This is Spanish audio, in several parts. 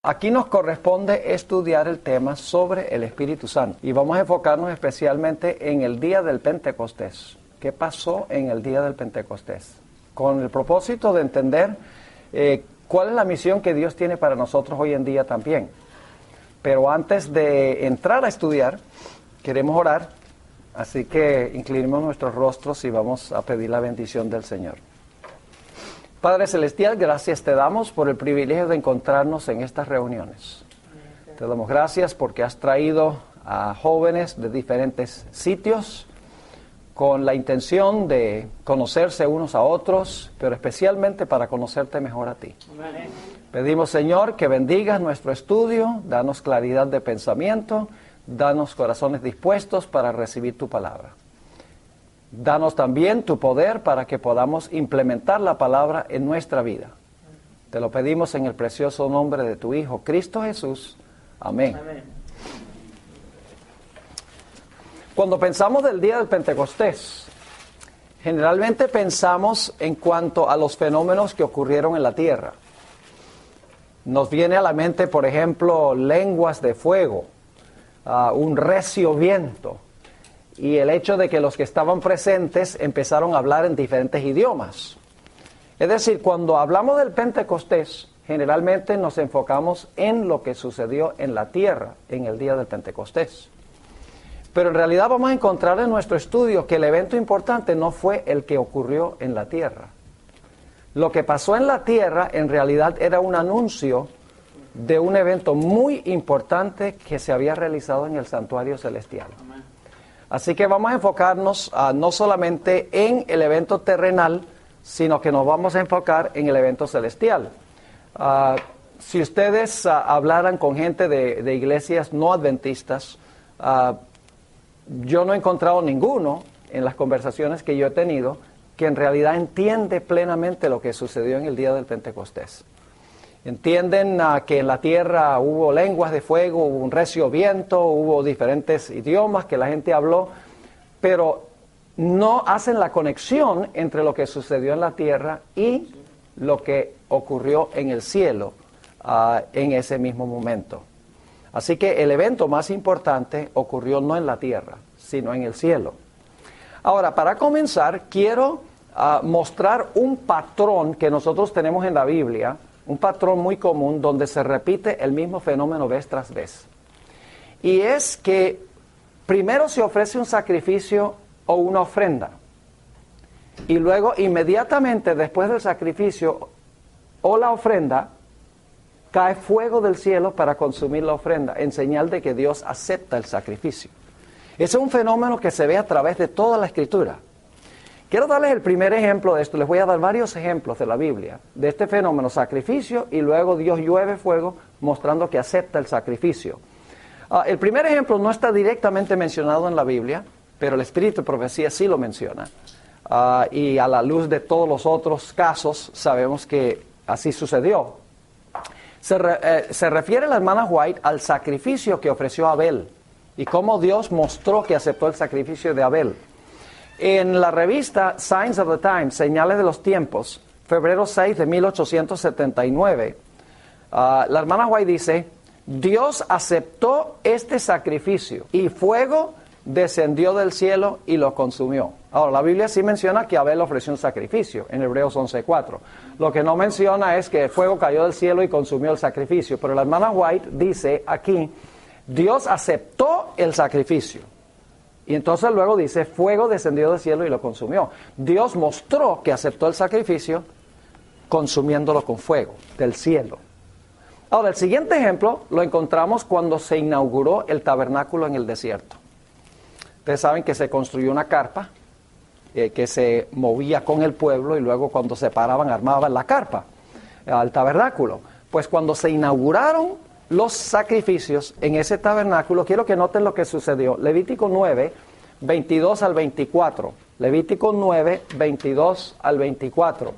Aquí nos corresponde estudiar el tema sobre el Espíritu Santo y vamos a enfocarnos especialmente en el día del Pentecostés. ¿Qué pasó en el día del Pentecostés? Con el propósito de entender cuál es la misión que Dios tiene para nosotros hoy en día también. Pero antes de entrar a estudiar, queremos orar, así que inclinemos nuestros rostros y vamos a pedir la bendición del Señor. Padre Celestial, gracias te damos por el privilegio de encontrarnos en estas reuniones. Te damos gracias porque has traído a jóvenes de diferentes sitios con la intención de conocerse unos a otros, pero especialmente para conocerte mejor a ti. Amén. Pedimos, Señor, que bendigas nuestro estudio, danos claridad de pensamiento, danos corazones dispuestos para recibir tu palabra. Danos también tu poder para que podamos implementar la palabra en nuestra vida. Te lo pedimos en el precioso nombre de tu Hijo, Cristo Jesús. Amén. Amén. Cuando pensamos del día del Pentecostés, generalmente pensamos en cuanto a los fenómenos que ocurrieron en la tierra. Nos viene a la mente, por ejemplo, lenguas de fuego, un recio viento, y el hecho de que los que estaban presentes empezaron a hablar en diferentes idiomas. Es decir, cuando hablamos del Pentecostés, generalmente nos enfocamos en lo que sucedió en la tierra en el día del Pentecostés. Pero en realidad vamos a encontrar en nuestro estudio que el evento importante no fue el que ocurrió en la tierra. Lo que pasó en la tierra en realidad era un anuncio de un evento muy importante que se había realizado en el santuario celestial. Así que vamos a enfocarnos no solamente en el evento terrenal, sino que nos vamos a enfocar en el evento celestial. Si ustedes hablaran con gente de iglesias no adventistas, yo no he encontrado ninguno en las conversaciones que yo he tenido que en realidad entiende plenamente lo que sucedió en el día del Pentecostés. Entienden que en la tierra hubo lenguas de fuego, hubo un recio viento, hubo diferentes idiomas que la gente habló, pero no hacen la conexión entre lo que sucedió en la tierra y lo que ocurrió en el cielo en ese mismo momento. Así que el evento más importante ocurrió no en la tierra, sino en el cielo. Ahora, para comenzar, quiero mostrar un patrón que nosotros tenemos en la Biblia, un patrón muy común donde se repite el mismo fenómeno vez tras vez. Y es que primero se ofrece un sacrificio o una ofrenda. Y luego, inmediatamente después del sacrificio o la ofrenda, cae fuego del cielo para consumir la ofrenda, en señal de que Dios acepta el sacrificio. Ese es un fenómeno que se ve a través de toda la Escritura. Quiero darles el primer ejemplo de esto. Les voy a dar varios ejemplos de la Biblia, de este fenómeno, sacrificio, y luego Dios llueve fuego, mostrando que acepta el sacrificio. El primer ejemplo no está directamente mencionado en la Biblia, pero el Espíritu de Profecía sí lo menciona. Y a la luz de todos los otros casos, sabemos que así sucedió. Se refiere la hermana White al sacrificio que ofreció Abel y cómo Dios mostró que aceptó el sacrificio de Abel. En la revista Signs of the Times, Señales de los Tiempos, febrero 6 de 1879, la hermana White dice: Dios aceptó este sacrificio y fuego descendió del cielo y lo consumió. Ahora, la Biblia sí menciona que Abel ofreció un sacrificio, en Hebreos 11:4. Lo que no menciona es que el fuego cayó del cielo y consumió el sacrificio. Pero la hermana White dice aquí: Dios aceptó el sacrificio. Y entonces luego dice, fuego descendió del cielo y lo consumió. Dios mostró que aceptó el sacrificio consumiéndolo con fuego del cielo. Ahora, el siguiente ejemplo lo encontramos cuando se inauguró el tabernáculo en el desierto. Ustedes saben que se construyó una carpa que se movía con el pueblo y luego cuando se paraban armaban la carpa al tabernáculo. Pues cuando se inauguraron los sacrificios en ese tabernáculo, quiero que noten lo que sucedió. Levítico 9, 22 al 24. Levítico 9, 22 al 24.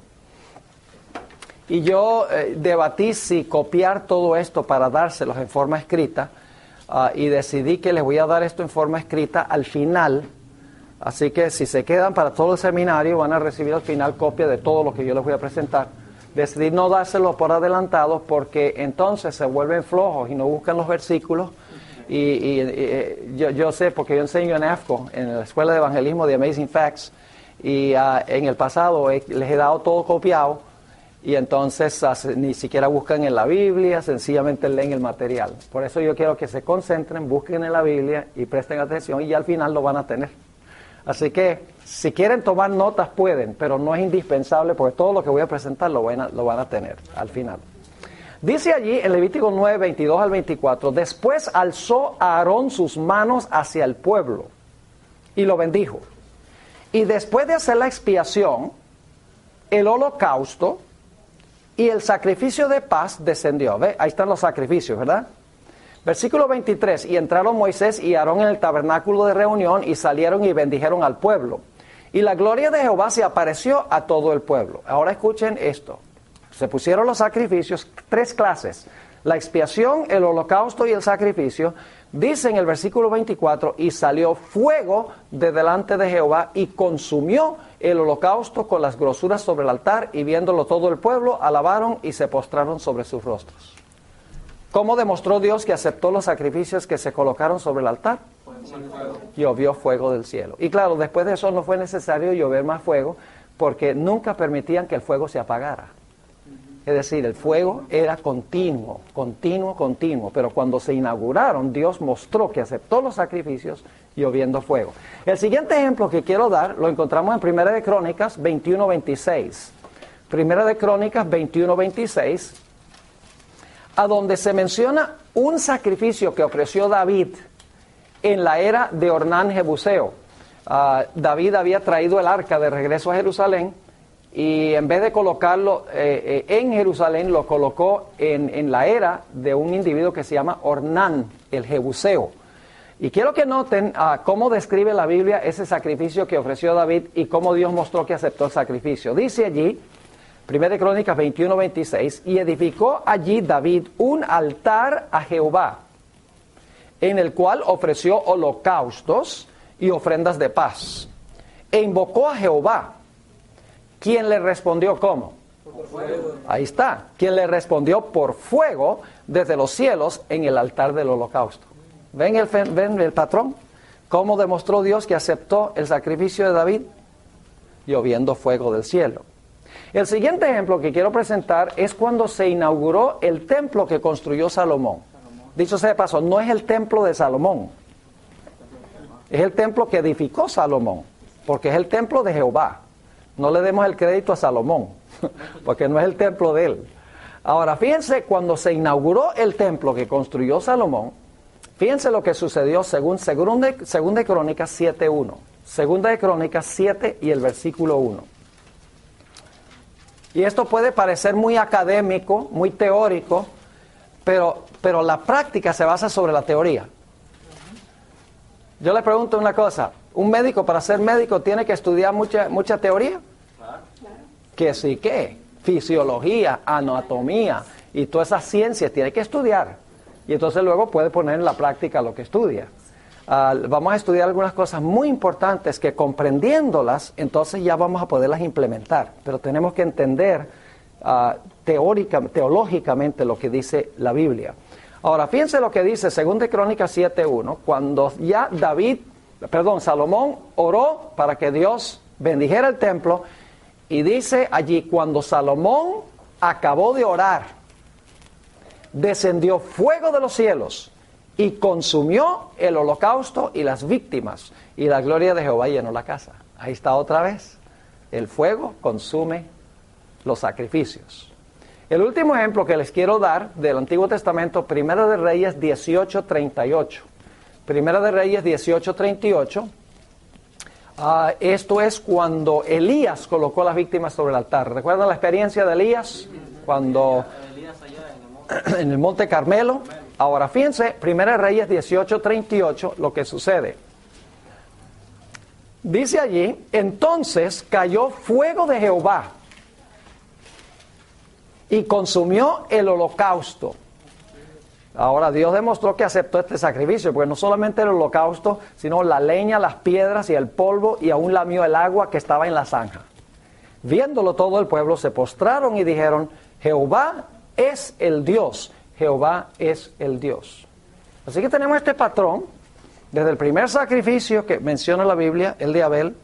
Y yo debatí si copiar todo esto para dárselos en forma escrita, y decidí que les voy a dar esto en forma escrita al final. Así que si se quedan para todo el seminario, van a recibir al final copia de todo lo que yo les voy a presentar. decidí no dárselo por adelantado porque entonces se vuelven flojos y no buscan los versículos. Yo sé, porque yo enseño en AFCO, en la Escuela de Evangelismo de Amazing Facts, y en el pasado les he dado todo copiado, y entonces ni siquiera buscan en la Biblia, sencillamente leen el material. Por eso yo quiero que se concentren, busquen en la Biblia y presten atención, y ya al final lo van a tener. Así que, si quieren tomar notas pueden, pero no es indispensable, porque todo lo que voy a presentar lo van a tener al final. Dice allí en Levítico 9, 22 al 24, después alzó Aarón sus manos hacia el pueblo y lo bendijo. Y después de hacer la expiación, el holocausto y el sacrificio de paz descendió. ¿Ve? Ahí están los sacrificios, ¿verdad? Versículo 23, y entraron Moisés y Aarón en el tabernáculo de reunión y salieron y bendijeron al pueblo. Y la gloria de Jehová se apareció a todo el pueblo. Ahora escuchen esto. Se pusieron los sacrificios, 3 clases, la expiación, el holocausto y el sacrificio. Dice en el versículo 24, y salió fuego de delante de Jehová y consumió el holocausto con las grosuras sobre el altar, y viéndolo todo el pueblo, alabaron y se postraron sobre sus rostros. ¿Cómo demostró Dios que aceptó los sacrificios que se colocaron sobre el altar? Llovió fuego del cielo. Y claro, después de eso no fue necesario llover más fuego, porque nunca permitían que el fuego se apagara. Es decir, el fuego era continuo, pero cuando se inauguraron, Dios mostró que aceptó los sacrificios lloviendo fuego. El siguiente ejemplo que quiero dar lo encontramos en 1 de Crónicas 21:26. 1 de Crónicas 21:26, a donde se menciona un sacrificio que ofreció David en la era de Ornán Jebuseo. David había traído el arca de regreso a Jerusalén, y en vez de colocarlo en Jerusalén, lo colocó en la era de un individuo que se llama Ornán, el Jebuseo. Y quiero que noten cómo describe la Biblia ese sacrificio que ofreció David y cómo Dios mostró que aceptó el sacrificio. Dice allí, 1 de Crónicas 21:26, y edificó allí David un altar a Jehová, en el cual ofreció holocaustos y ofrendas de paz, e invocó a Jehová. ¿Quién le respondió cómo? Por fuego. Ahí está. ¿Quién le respondió por fuego desde los cielos en el altar del holocausto? ¿Ven el patrón? ¿Cómo demostró Dios que aceptó el sacrificio de David? Lloviendo fuego del cielo. El siguiente ejemplo que quiero presentar es cuando se inauguró el templo que construyó Salomón. Dicho sea de paso, no es el templo de Salomón. Es el templo que edificó Salomón, porque es el templo de Jehová. No le demos el crédito a Salomón, porque no es el templo de él. Ahora, fíjense, cuando se inauguró el templo que construyó Salomón, fíjense lo que sucedió según de Crónicas 7:1. Segunda de Crónicas 7 y el versículo 1. Y esto puede parecer muy académico, muy teórico, pero la práctica se basa sobre la teoría. Yo le pregunto una cosa. ¿Un médico, para ser médico, tiene que estudiar mucha teoría? Claro. Que sí, ¿qué? Fisiología, anatomía y todas esas ciencias tiene que estudiar. Y entonces luego puede poner en la práctica lo que estudia. Vamos a estudiar algunas cosas muy importantes que, comprendiéndolas, entonces ya vamos a poderlas implementar. Pero tenemos que entender teológicamente lo que dice la Biblia. Ahora, fíjense lo que dice 2 de Crónicas 7:1, cuando ya Salomón oró para que Dios bendijera el templo, y dice allí, cuando Salomón acabó de orar, descendió fuego de los cielos y consumió el holocausto y las víctimas, y la gloria de Jehová llenó la casa. Ahí está otra vez. El fuego consume los sacrificios. El último ejemplo que les quiero dar del Antiguo Testamento, 1 de Reyes 18:38. 1 de Reyes 18:38. Esto es cuando Elías colocó las víctimas sobre el altar. ¿Recuerdan la experiencia de Elías? Cuando en el Monte Carmelo. Ahora fíjense, 1 de Reyes 18:38, lo que sucede. Dice allí, entonces cayó fuego de Jehová y consumió el holocausto. Ahora Dios demostró que aceptó este sacrificio, porque no solamente el holocausto, sino la leña, las piedras y el polvo, y aún lamió el agua que estaba en la zanja. Viéndolo todo el pueblo, se postraron y dijeron, Jehová es el Dios, Jehová es el Dios. Así que tenemos este patrón, desde el primer sacrificio que menciona la Biblia, el de Abel,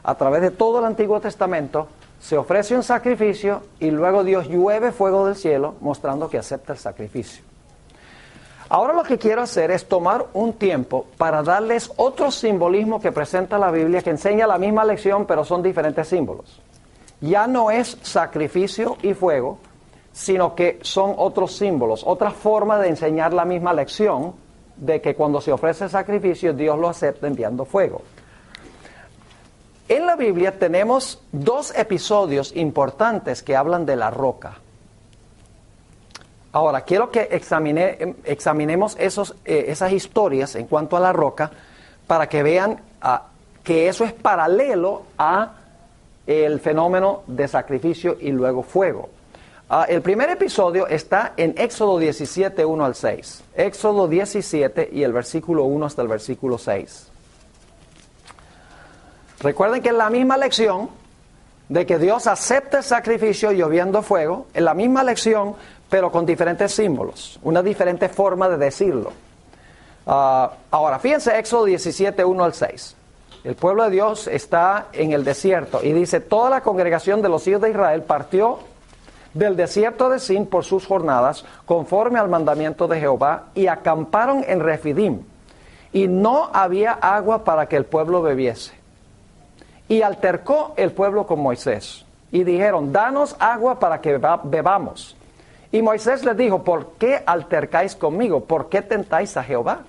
a través de todo el Antiguo Testamento, se ofrece un sacrificio y luego Dios llueve fuego del cielo, mostrando que acepta el sacrificio. Ahora lo que quiero hacer es tomar un tiempo para darles otro simbolismo que presenta la Biblia, que enseña la misma lección, pero son diferentes símbolos. Ya no es sacrificio y fuego, sino que son otros símbolos, otra forma de enseñar la misma lección, de que cuando se ofrece sacrificio, Dios lo acepta enviando fuego. En la Biblia tenemos dos episodios importantes que hablan de la roca. Ahora, quiero que examinemos esas historias en cuanto a la roca, para que vean que eso es paralelo a el fenómeno de sacrificio y luego fuego. El primer episodio está en Éxodo 17, 1 al 6. Éxodo 17 y el versículo 1 hasta el versículo 6. Recuerden que es la misma lección de que Dios acepta el sacrificio lloviendo fuego, es la misma lección, pero con diferentes símbolos, una diferente forma de decirlo. Ahora, fíjense Éxodo 17, 1 al 6. El pueblo de Dios está en el desierto y dice, toda la congregación de los hijos de Israel partió del desierto de Sin por sus jornadas, conforme al mandamiento de Jehová, y acamparon en Refidim, y no había agua para que el pueblo bebiese. Y altercó el pueblo con Moisés, y dijeron, danos agua para que bebamos. Y Moisés les dijo, ¿por qué altercáis conmigo? ¿Por qué tentáis a Jehová?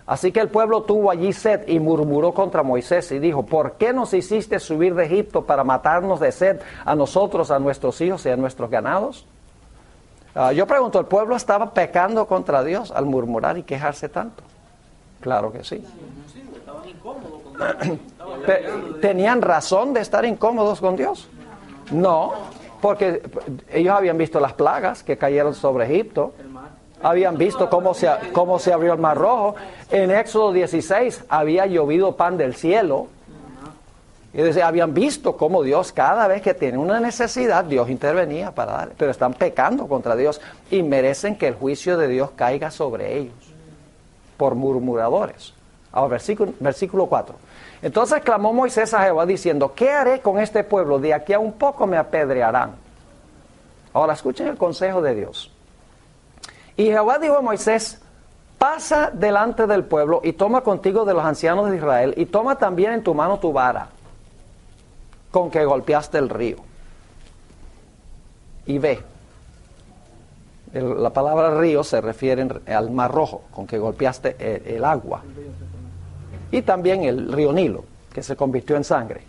Así que el pueblo tuvo allí sed y murmuró contra Moisés y dijo, ¿por qué nos hiciste subir de Egipto para matarnos de sed a nosotros, a nuestros hijos y a nuestros ganados? Yo pregunto, ¿el pueblo estaba pecando contra Dios al murmurar y quejarse tanto? Claro que sí. ¿Tenían razón de estar incómodos con Dios? No, porque ellos habían visto las plagas que cayeron sobre Egipto. Habían visto cómo se abrió el Mar Rojo. En Éxodo 16 había llovido pan del cielo. Y habían visto cómo Dios, cada vez que tiene una necesidad, Dios intervenía para darle. Pero están pecando contra Dios y merecen que el juicio de Dios caiga sobre ellos por murmuradores. Ahora, versículo 4. Entonces clamó Moisés a Jehová diciendo, ¿qué haré con este pueblo? De aquí a un poco me apedrearán. Ahora escuchen el consejo de Dios. Y Jehová dijo a Moisés, pasa delante del pueblo y toma contigo de los ancianos de Israel y toma también en tu mano tu vara con que golpeaste el río. Y ve. La palabra río se refiere al Mar Rojo, con que golpeaste el agua. Y también el río Nilo, que se convirtió en sangre.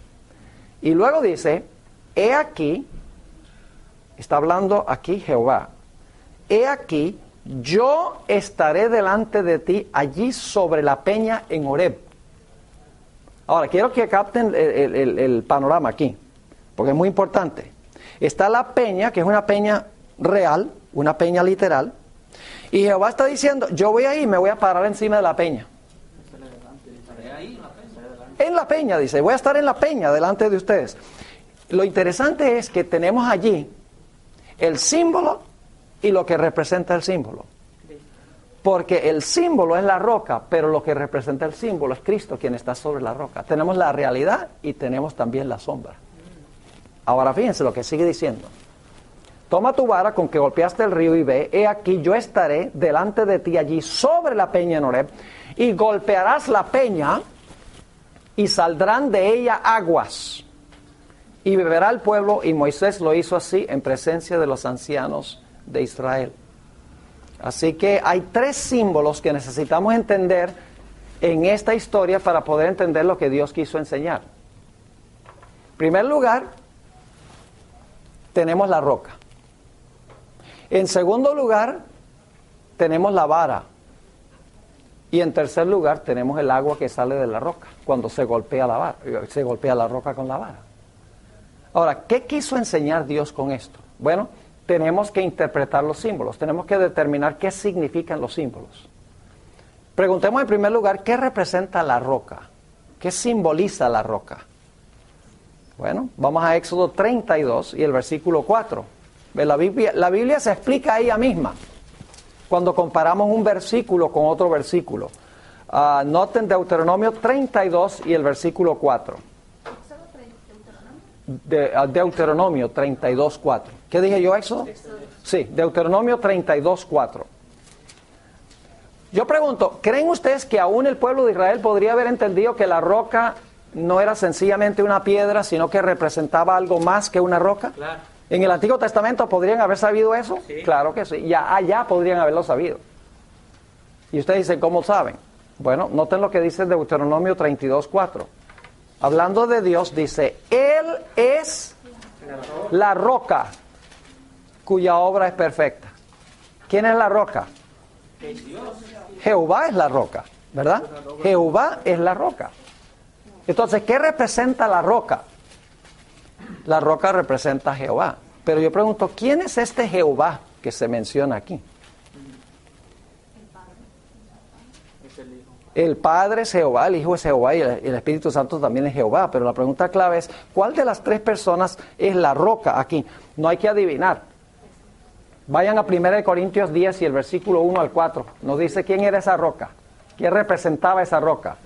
Y luego dice, he aquí, está hablando aquí Jehová, he aquí, yo estaré delante de ti allí sobre la peña en Horeb. Ahora, quiero que capten el panorama aquí, porque es muy importante. Está la peña, que es una peña real, una peña literal, y Jehová está diciendo, yo voy ahí y me voy a parar encima de la peña. En la peña, dice, voy a estar en la peña delante de ustedes. Lo interesante es que tenemos allí el símbolo y lo que representa el símbolo. Porque el símbolo es la roca, pero lo que representa el símbolo es Cristo, quien está sobre la roca. Tenemos la realidad y tenemos también la sombra. Ahora fíjense lo que sigue diciendo. Toma tu vara con que golpeaste el río y ve, he aquí yo estaré delante de ti allí sobre la peña en Horeb, y golpearás la peña y saldrán de ella aguas. Y beberá el pueblo, y Moisés lo hizo así en presencia de los ancianos de Israel. Así que hay tres símbolos que necesitamos entender en esta historia para poder entender lo que Dios quiso enseñar. En primer lugar, tenemos la roca. En segundo lugar, tenemos la vara. Y en tercer lugar, tenemos el agua que sale de la roca cuando se golpea la vara, se golpea la roca con la vara. Ahora, ¿qué quiso enseñar Dios con esto? Bueno, tenemos que interpretar los símbolos, tenemos que determinar qué significan los símbolos. Preguntemos en primer lugar, ¿qué representa la roca? ¿Qué simboliza la roca? Bueno, vamos a Éxodo 32 y el versículo 4. La Biblia se explica a ella misma cuando comparamos un versículo con otro versículo. Noten Deuteronomio 32 y el versículo 4. Deuteronomio 32, 4. ¿Qué dije yo, Éxodo? Sí, Deuteronomio 32, 4. Yo pregunto, ¿creen ustedes que aún el pueblo de Israel podría haber entendido que la roca no era sencillamente una piedra, sino que representaba algo más que una roca? Claro. ¿En el Antiguo Testamento podrían haber sabido eso? Sí. Claro que sí, ya allá podrían haberlo sabido. Y ustedes dicen, ¿cómo saben? Bueno, noten lo que dice Deuteronomio 32, 4. Hablando de Dios, dice, Él es la roca cuya obra es perfecta. ¿Quién es la roca? Jehová es la roca, ¿verdad? Jehová es la roca. Entonces, ¿qué representa la roca? La roca representa a Jehová. Pero yo pregunto, ¿quién es este Jehová que se menciona aquí? El Padre es Jehová, el Hijo es Jehová y el Espíritu Santo también es Jehová. Pero la pregunta clave es, ¿cuál de las tres personas es la roca aquí? No hay que adivinar. Vayan a 1 Corintios 10 y el versículo 1 al 4. Nos dice quién era esa roca, quién representaba esa roca.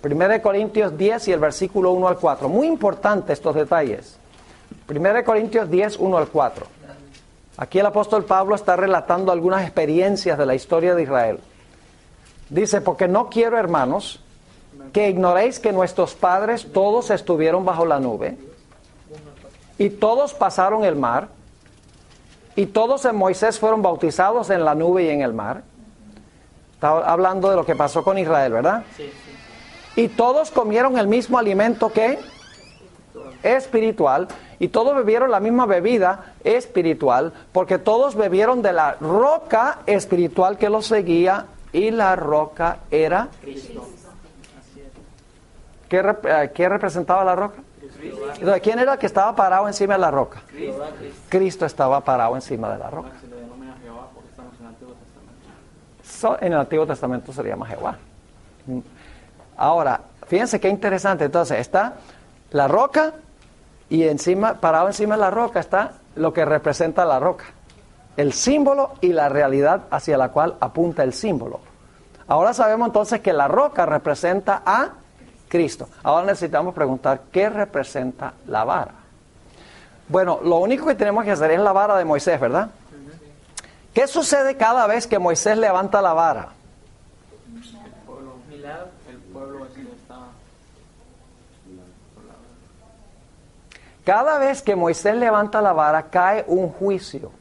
1 Corintios 10 y el versículo 1 al 4. Muy importante estos detalles. 1 Corintios 10, 1 al 4. Aquí el apóstol Pablo está relatando algunas experiencias de la historia de Israel. Dice, porque no quiero, hermanos, que ignoréis que nuestros padres todos estuvieron bajo la nube, y todos pasaron el mar, y todos en Moisés fueron bautizados en la nube y en el mar. Está hablando de lo que pasó con Israel, ¿verdad? Sí. Y todos comieron el mismo alimento que espiritual, y todos bebieron la misma bebida espiritual, porque todos bebieron de la roca espiritual que los seguía, y la roca era Cristo. ¿Qué representaba la roca? Entonces, ¿quién era el que estaba parado encima de la roca? Cristo. Cristo estaba parado encima de la roca. Se le denomina Jehová porque estamos en el Antiguo Testamento. En el Antiguo Testamento se llama Jehová. Ahora, fíjense qué interesante. Entonces, está la roca y parado encima de la roca está lo que representa la roca. El símbolo y la realidad hacia la cual apunta el símbolo. Ahora sabemos entonces que la roca representa a Cristo. Ahora necesitamos preguntar, ¿qué representa la vara? Bueno, lo único que tenemos que hacer es la vara de Moisés, ¿verdad? ¿Qué sucede cada vez que Moisés levanta la vara? El pueblo está... Cada vez que Moisés levanta la vara, cae un juicio.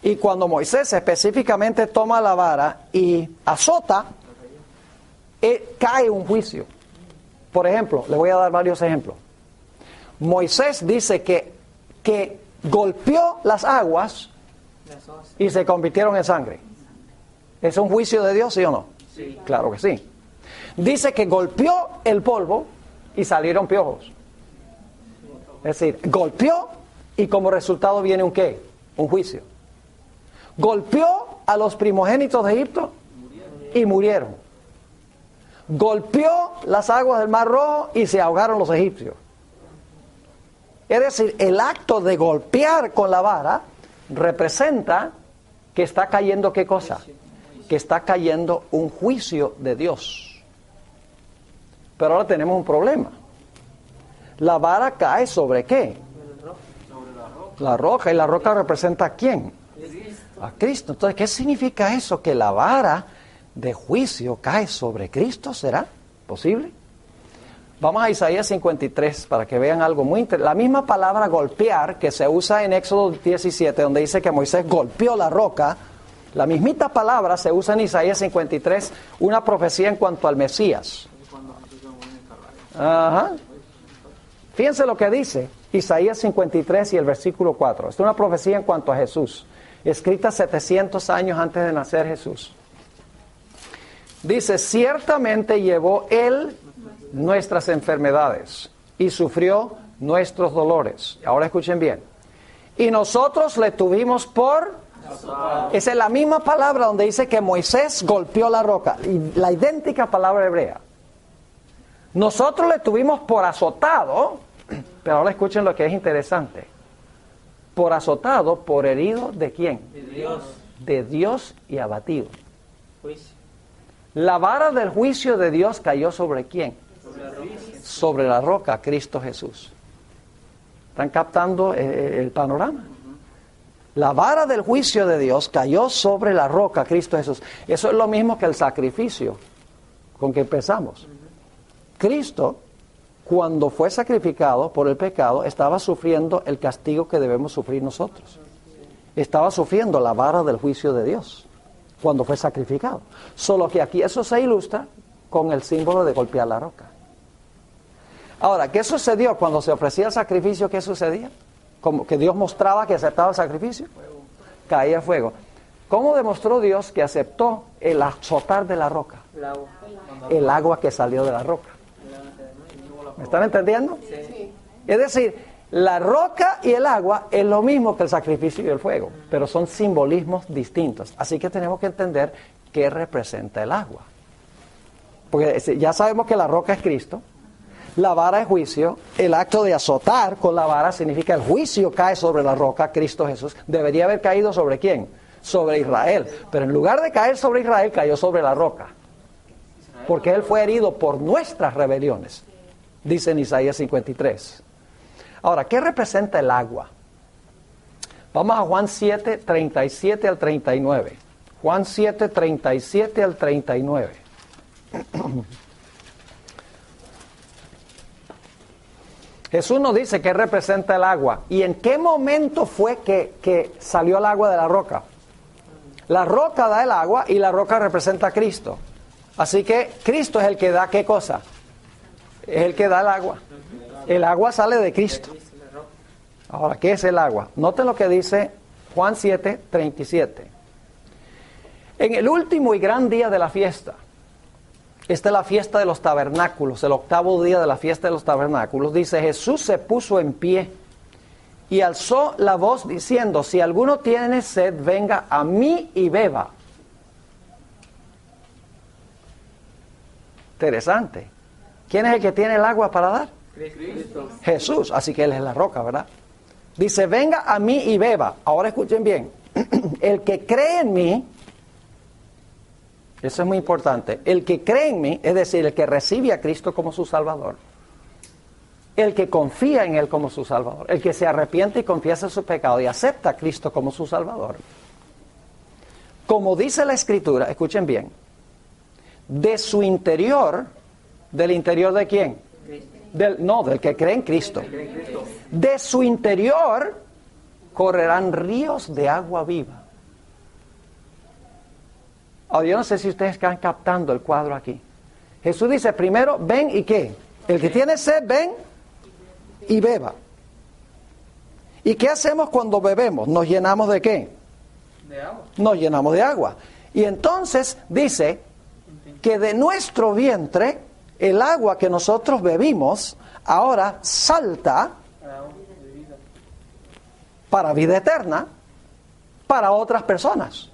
Y cuando Moisés específicamente toma la vara y azota, cae un juicio. Por ejemplo, le voy a dar varios ejemplos. Moisés dice que golpeó las aguas y se convirtieron en sangre. ¿Es un juicio de Dios, sí o no? Sí. Claro que sí. Dice que golpeó el polvo y salieron piojos. Es decir, golpeó y como resultado viene un ¿qué? Un juicio. Golpeó a los primogénitos de Egipto y murieron. Golpeó las aguas del Mar Rojo y se ahogaron los egipcios. Es decir, el acto de golpear con la vara representa que está cayendo ¿qué cosa? Que está cayendo un juicio de Dios. Pero ahora tenemos un problema. La vara cae ¿sobre qué? La roca. ¿Y la roca representa a quién? A Cristo. Entonces, ¿qué significa eso? Que la vara de juicio cae sobre Cristo. ¿Será posible? Vamos a Isaías 53 para que vean algo muy interesante. La misma palabra golpear que se usa en Éxodo 17, donde dice que Moisés golpeó la roca, la mismita palabra se usa en Isaías 53, una profecía en cuanto al Mesías. Ajá. Fíjense lo que dice Isaías 53 y el versículo 4. Es una profecía en cuanto a Jesús, escrita 700 años antes de nacer Jesús. Dice, ciertamente llevó Él nuestras enfermedades y sufrió nuestros dolores. Ahora escuchen bien. Y nosotros le tuvimos por... Esa es la misma palabra donde dice que Moisés golpeó la roca. Y la idéntica palabra hebrea. Nosotros le tuvimos por azotado, pero ahora escuchen lo que es interesante. Por azotado, por herido, ¿de quién? De Dios. De Dios y abatido. Juicio. La vara del juicio de Dios cayó ¿sobre quién? Sobre la roca. Sobre la roca, Cristo Jesús. ¿Están captando el panorama? La vara del juicio de Dios cayó sobre la roca, Cristo Jesús. Eso es lo mismo que el sacrificio con que empezamos. Cristo, cuando fue sacrificado por el pecado, estaba sufriendo el castigo que debemos sufrir nosotros. Estaba sufriendo la vara del juicio de Dios cuando fue sacrificado. Solo que aquí eso se ilustra con el símbolo de golpear la roca. Ahora, ¿qué sucedió cuando se ofrecía el sacrificio? ¿Qué sucedía? Como que Dios mostraba que aceptaba el sacrificio. Caía fuego. ¿Cómo demostró Dios que aceptó el azotar de la roca? El agua. El agua que salió de la roca. ¿Me están entendiendo? Sí. Es decir, la roca y el agua es lo mismo que el sacrificio y el fuego, pero son simbolismos distintos. Así que tenemos que entender qué representa el agua. Porque ya sabemos que la roca es Cristo, la vara es juicio, el acto de azotar con la vara significa el juicio cae sobre la roca, Cristo Jesús. Debería haber caído ¿sobre quién? Sobre Israel. Pero en lugar de caer sobre Israel, cayó sobre la roca. Porque Él fue herido por nuestras rebeliones, dice en Isaías 53. Ahora, ¿qué representa el agua? Vamos a Juan 7, 37 al 39. Juan 7, 37 al 39. Jesús nos dice qué representa el agua. ¿Y en qué momento fue que salió el agua de la roca? La roca da el agua y la roca representa a Cristo. Así que Cristo es el que da ¿qué cosa? Es el que da el agua. El agua sale de Cristo. Ahora, ¿qué es el agua? Noten lo que dice Juan 7, 37. En el último y gran día de la fiesta, esta es la fiesta de los tabernáculos, el octavo día de la fiesta de los tabernáculos, dice, Jesús se puso en pie y alzó la voz diciendo, si alguno tiene sed, venga a mí y beba. Interesante. ¿Quién es el que tiene el agua para dar? Cristo. Jesús, así que Él es la roca, ¿verdad? Dice, venga a mí y beba. Ahora escuchen bien. El que cree en mí, eso es muy importante, el que cree en mí, es decir, el que recibe a Cristo como su Salvador, el que confía en Él como su Salvador, el que se arrepiente y confiesa su pecado y acepta a Cristo como su Salvador, como dice la Escritura, escuchen bien, de su interior, ¿del interior de quién? Del que cree en Cristo. De su interior correrán ríos de agua viva. Ahora, yo no sé si ustedes están captando el cuadro aquí. Jesús dice primero, ven y ¿qué? El que tiene sed, ven y beba. ¿Y qué hacemos cuando bebemos? ¿Nos llenamos de qué? De agua. Nos llenamos de agua. Y entonces dice que de nuestro vientre, el agua que nosotros bebimos, ahora salta para vida eterna, para otras personas.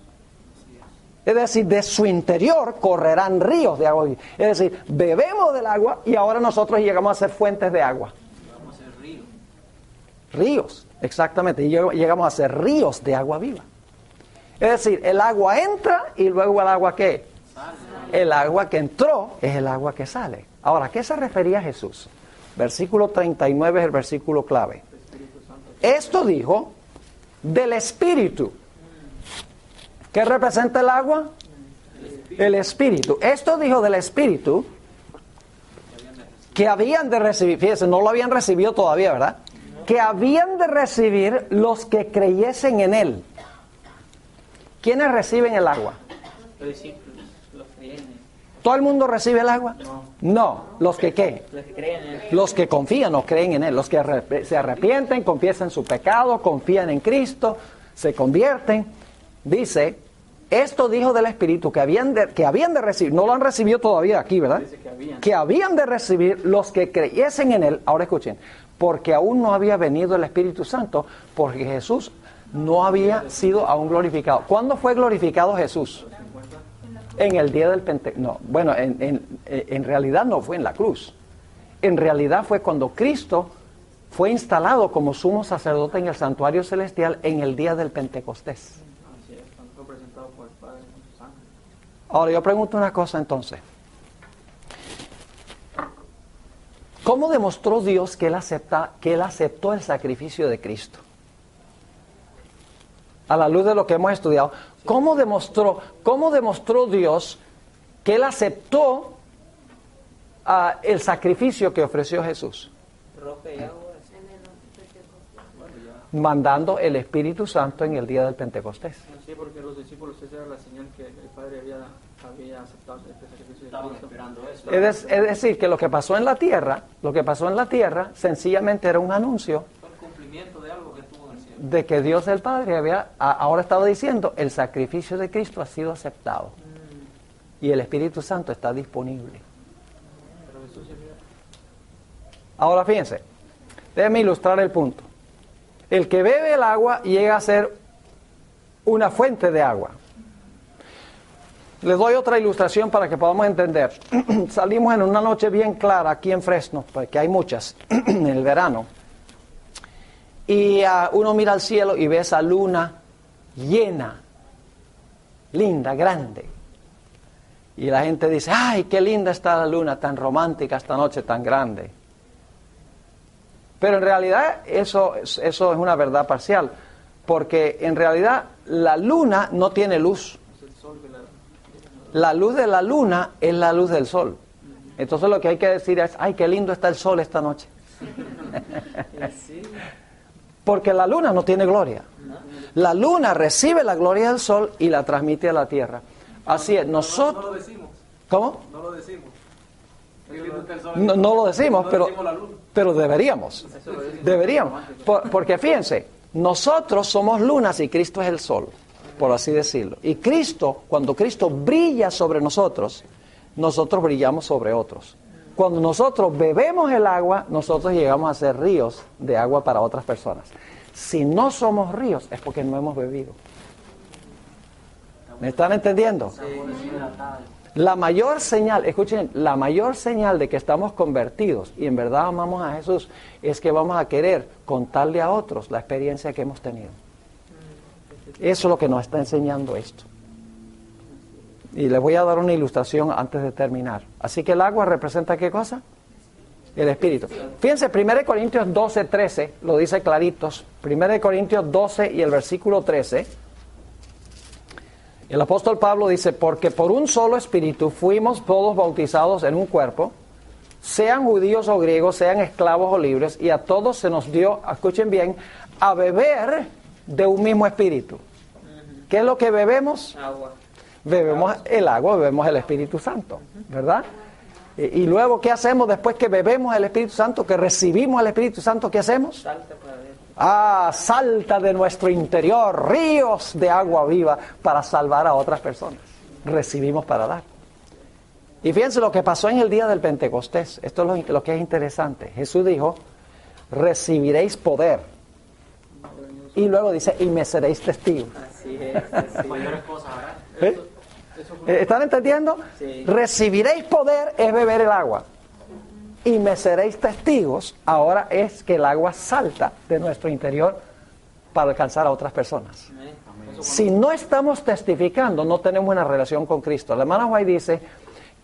Es decir, de su interior correrán ríos de agua viva. Es decir, bebemos del agua y ahora nosotros llegamos a ser fuentes de agua. Vamos a ser ríos. Ríos, exactamente. Y llegamos a ser ríos de agua viva. Es decir, el agua entra y luego el agua ¿qué? El agua que entró es el agua que sale. Ahora, ¿a qué se refería Jesús? Versículo 39 es el versículo clave. Esto dijo del Espíritu. ¿Qué representa el agua? El Espíritu. Esto dijo del Espíritu que habían de recibir, fíjense, no lo habían recibido todavía, ¿verdad? Que habían de recibir los que creyesen en Él. ¿Quiénes reciben el agua? Los discípulos, los creyentes. ¿Todo el mundo recibe el agua? No. No, los que ¿qué? Los que creen en Él. Los que confían o creen en Él, los que se arrepienten, confiesan su pecado, confían en Cristo, se convierten. Dice, esto dijo del Espíritu que habían de recibir, no lo han recibido todavía aquí, ¿verdad? Dice que habían. Que habían de recibir los que creyesen en Él. Ahora escuchen, porque aún no había venido el Espíritu Santo, porque Jesús no había sido aún glorificado. ¿Cuándo fue glorificado Jesús? En el día del Pentecostés. No, bueno, en realidad no fue en la cruz. en realidad fue cuando Cristo fue instalado como sumo sacerdote en el santuario celestial en el día del Pentecostés. Así es, cuando fue presentado por el Padre con sus ángeles. Ahora yo pregunto una cosa entonces. ¿Cómo demostró Dios que Él aceptó el sacrificio de Cristo? A la luz de lo que hemos estudiado, ¿cómo demostró Dios que Él aceptó el sacrificio que ofreció Jesús? Roca y agua. Mandando el Espíritu Santo en el día del Pentecostés. Sí, porque los discípulos, esa era la señal que el Padre había aceptado este sacrificio de Estaban Cristo. esperando eso. Es decir, que lo que pasó en la tierra, sencillamente era un anuncio Fue el cumplimiento de algo que tuvo en el cielo. de que Dios el Padre ahora estaba diciendo, el sacrificio de Cristo ha sido aceptado. Y el Espíritu Santo está disponible. Pero Jesús había... Ahora fíjense, déjenme ilustrar el punto. El que bebe el agua llega a ser una fuente de agua. Les doy otra ilustración para que podamos entender. Salimos en una noche bien clara aquí en Fresno, porque hay muchas en el verano. Y uno mira al cielo y ve esa luna llena, linda, grande. Y la gente dice, ¡ay, qué linda está la luna, tan romántica esta noche tan grande! Pero en realidad eso es una verdad parcial, porque en realidad la luna no tiene luz. Es el sol que La luz de la luna es la luz del sol. Entonces lo que hay que decir es, ¡ay, qué lindo está el sol esta noche! Sí. Porque la luna no tiene gloria. La luna recibe la gloria del sol y la transmite a la tierra. Así es, No nosotros... lo decimos. ¿Cómo? No lo decimos. Qué lindo está el sol. No lo decimos, No pero, decimos la luna. pero deberíamos. Deberíamos. Porque fíjense, nosotros somos lunas y Cristo es el sol, por así decirlo. Y Cristo, cuando Cristo brilla sobre nosotros, nosotros brillamos sobre otros. Cuando nosotros bebemos el agua, nosotros llegamos a ser ríos de agua para otras personas. Si no somos ríos, es porque no hemos bebido. ¿Me están entendiendo? La mayor señal, escuchen, la mayor señal de que estamos convertidos y en verdad amamos a Jesús es que vamos a querer contarle a otros la experiencia que hemos tenido. Eso es lo que nos está enseñando esto. Y les voy a dar una ilustración antes de terminar. Así que el agua representa ¿qué cosa? El Espíritu. Fíjense, 1 Corintios 12, 13, lo dice claritos. 1 Corintios 12 y el versículo 13. El apóstol Pablo dice, porque por un solo espíritu fuimos todos bautizados en un cuerpo, sean judíos o griegos, sean esclavos o libres, y a todos se nos dio, escuchen bien, a beber de un mismo espíritu. ¿Qué es lo que bebemos? Agua. Bebemos el agua, bebemos el Espíritu Santo, ¿verdad? Y luego, ¿qué hacemos después que bebemos el Espíritu Santo, que recibimos el Espíritu Santo? ¿Qué hacemos? Salta para adentro. Salta de nuestro interior ríos de agua viva para salvar a otras personas. Recibimos para dar. Y fíjense lo que pasó en el día del Pentecostés. Esto es lo que es interesante. Jesús dijo, recibiréis poder. Y luego dice, y me seréis testigos. Así es. Mayores cosas, ¿verdad? ¿Eh? ¿Están entendiendo? Sí. Recibiréis poder es beber el agua. Y me seréis testigos, ahora es que el agua salta de nuestro interior para alcanzar a otras personas. Amén. Si no estamos testificando, no tenemos una relación con Cristo. La hermana White dice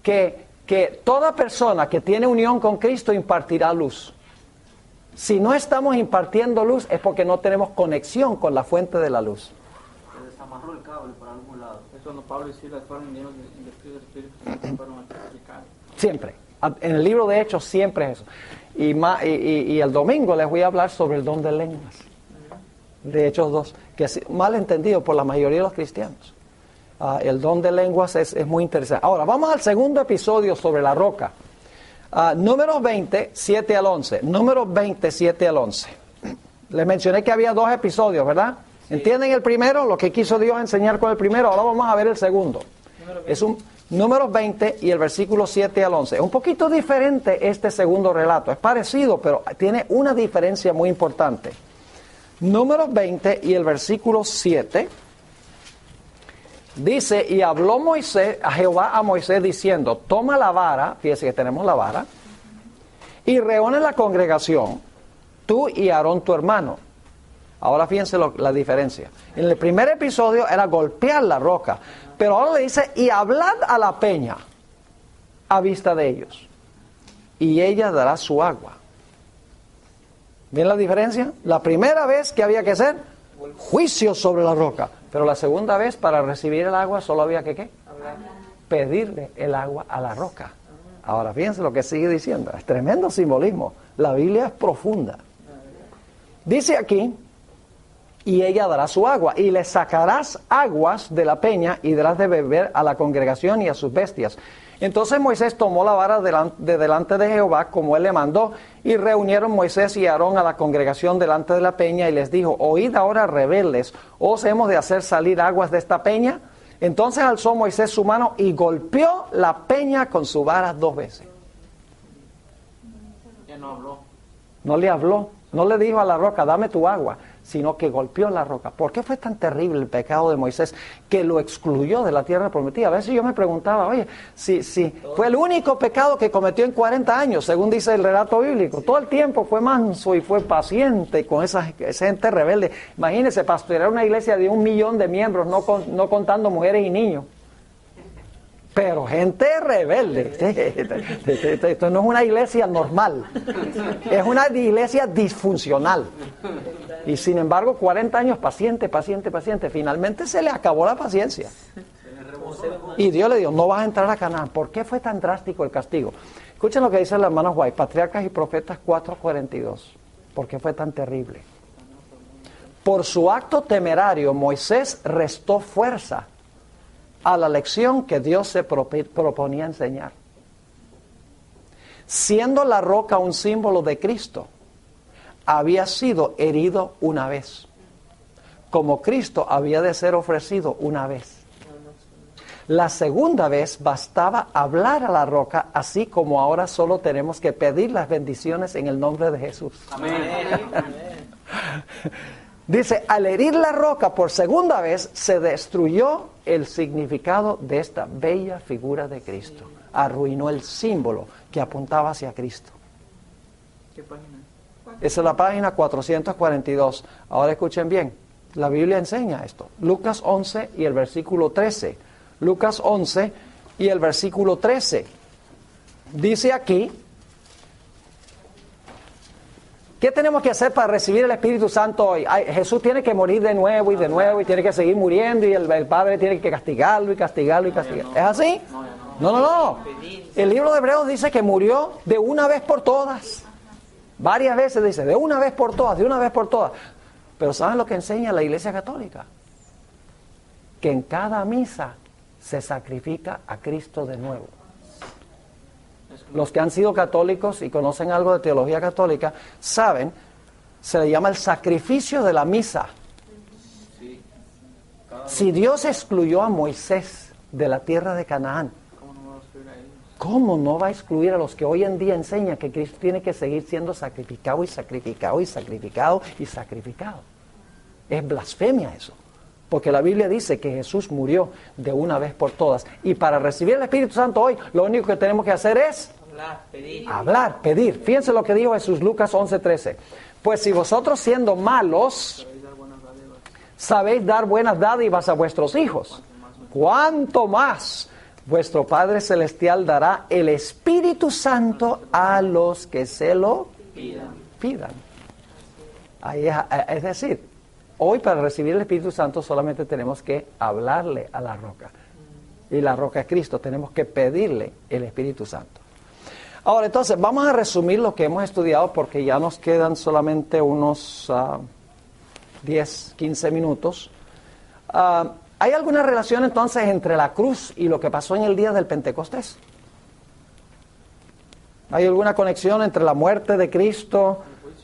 que toda persona que tiene unión con Cristo impartirá luz. Si no estamos impartiendo luz es porque no tenemos conexión con la fuente de la luz. Se desamarró el cable por algún lado. Es cuando Pablo y Silas fueron llenos del Espíritu Santo, fueron a testificar. Siempre. En el libro de Hechos siempre es eso. Y el domingo les voy a hablar sobre el don de lenguas. De Hechos 2, que es mal entendido por la mayoría de los cristianos. El don de lenguas es muy interesante. Ahora, vamos al segundo episodio sobre la roca. Números 20, 7 al 11. Números 20, 7 al 11. Les mencioné que había 2 episodios, ¿verdad? Sí. ¿Entienden el primero? Lo que quiso Dios enseñar con el primero. Ahora vamos a ver el segundo. Es un Números 20 y el versículo 7 al 11. Es un poquito diferente este segundo relato. Es parecido, pero tiene una diferencia muy importante. Números 20 y el versículo 7 dice, y habló Jehová a Moisés diciendo, toma la vara, fíjese que tenemos la vara, y reúne la congregación, tú y Aarón tu hermano. Ahora fíjense la diferencia. En el primer episodio era golpear la roca, pero ahora le dice, y hablad a la peña a vista de ellos, y ella dará su agua. ¿Ven la diferencia? La primera vez que había que hacer juicio sobre la roca, pero la segunda vez para recibir el agua solo había que ¿qué? Pedirle el agua a la roca. Ahora fíjense lo que sigue diciendo, es tremendo simbolismo, la Biblia es profunda. Dice aquí, y ella dará su agua, y le sacarás aguas de la peña y darás de beber a la congregación y a sus bestias. Entonces Moisés tomó la vara de delante de Jehová, como él le mandó, y reunieron Moisés y Aarón a la congregación delante de la peña, y les dijo, oíd ahora, rebeldes, ¿os hemos de hacer salir aguas de esta peña? Entonces alzó Moisés su mano y golpeó la peña con su vara 2 veces. Ya no habló. No le habló, no le dijo a la roca, dame tu agua, sino que golpeó la roca. ¿Por qué fue tan terrible el pecado de Moisés que lo excluyó de la tierra prometida? A veces yo me preguntaba, oye, si fue el único pecado que cometió en 40 años, según dice el relato bíblico. Todo el tiempo fue manso y fue paciente con esa gente rebelde. Imagínense, pastorear una iglesia de 1 millón de miembros, no contando mujeres y niños. Pero gente rebelde. Esto no es una iglesia normal. Es una iglesia disfuncional. Y sin embargo, 40 años paciente. Finalmente se le acabó la paciencia. Y Dios le dijo, no vas a entrar a Canaán. ¿Por qué fue tan drástico el castigo? Escuchen lo que dice el hermano White, Patriarcas y Profetas 4:42. ¿Por qué fue tan terrible? Por su acto temerario, Moisés restó fuerza a la lección que Dios se proponía enseñar. Siendo la roca un símbolo de Cristo, había sido herido una vez, como Cristo había de ser ofrecido una vez. La segunda vez bastaba hablar a la roca, así como ahora solo tenemos que pedir las bendiciones en el nombre de Jesús. Amén. Dice, al herir la roca por segunda vez, se destruyó el significado de esta bella figura de Cristo. Arruinó el símbolo que apuntaba hacia Cristo. ¿Qué página? Esa es la página 442. Ahora escuchen bien, la Biblia enseña esto. Lucas 11 y el versículo 13. Lucas 11 y el versículo 13. Dice aquí, ¿qué tenemos que hacer para recibir el Espíritu Santo hoy? Jesús tiene que morir de nuevo y tiene que seguir muriendo y el Padre tiene que castigarlo. ¿Es así? No. El libro de Hebreos dice que murió de una vez por todas. Varias veces dice, de una vez por todas. Pero ¿saben lo que enseña la Iglesia Católica? Que en cada misa se sacrifica a Cristo de nuevo. Los que han sido católicos y conocen algo de teología católica, saben, se le llama el sacrificio de la misa. Si Dios excluyó a Moisés de la tierra de Canaán, ¿cómo no va a excluir a los que hoy en día enseñan que Cristo tiene que seguir siendo sacrificado? Es blasfemia eso. Porque la Biblia dice que Jesús murió de una vez por todas. Y para recibir el Espíritu Santo hoy, lo único que tenemos que hacer es hablar, pedir. Fíjense lo que dijo Jesús, Lucas 11:13. Pues si vosotros siendo malos, sabéis dar buenas dádivas a vuestros hijos, ¿cuánto más vuestro Padre Celestial dará el Espíritu Santo a los que se lo pidan? Ahí es decir, hoy para recibir el Espíritu Santo solamente tenemos que hablarle a la roca. Y la roca es Cristo, tenemos que pedirle el Espíritu Santo. Ahora entonces, vamos a resumir lo que hemos estudiado porque ya nos quedan solamente unos 10, 15 minutos. ¿Hay alguna relación entonces entre la cruz y lo que pasó en el día del Pentecostés? ¿Hay alguna conexión entre la muerte de Cristo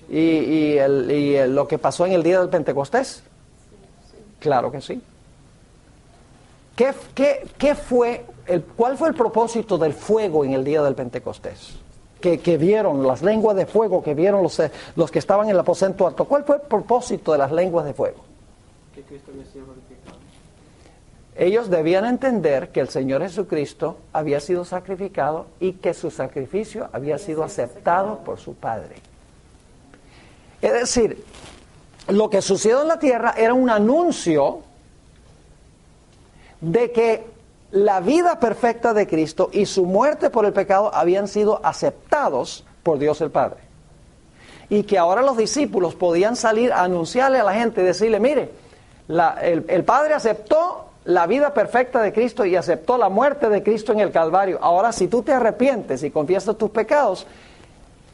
y lo que pasó en el día del Pentecostés? Claro que sí. ¿Cuál fue el propósito del fuego en el día del Pentecostés? Que vieron las lenguas de fuego, que vieron los que estaban en el aposento alto. ¿Cuál fue el propósito de las lenguas de fuego? Que Cristo había sido glorificado. ellos debían entender que el Señor Jesucristo había sido sacrificado y que su sacrificio había sido aceptado por su Padre. Es decir, lo que sucedió en la tierra era un anuncio de que la vida perfecta de Cristo y su muerte por el pecado habían sido aceptados por Dios el Padre. Y que ahora los discípulos podían salir a anunciarle a la gente y decirle, mire, el Padre aceptó la vida perfecta de Cristo y aceptó la muerte de Cristo en el Calvario. Ahora, si tú te arrepientes y confiesas tus pecados,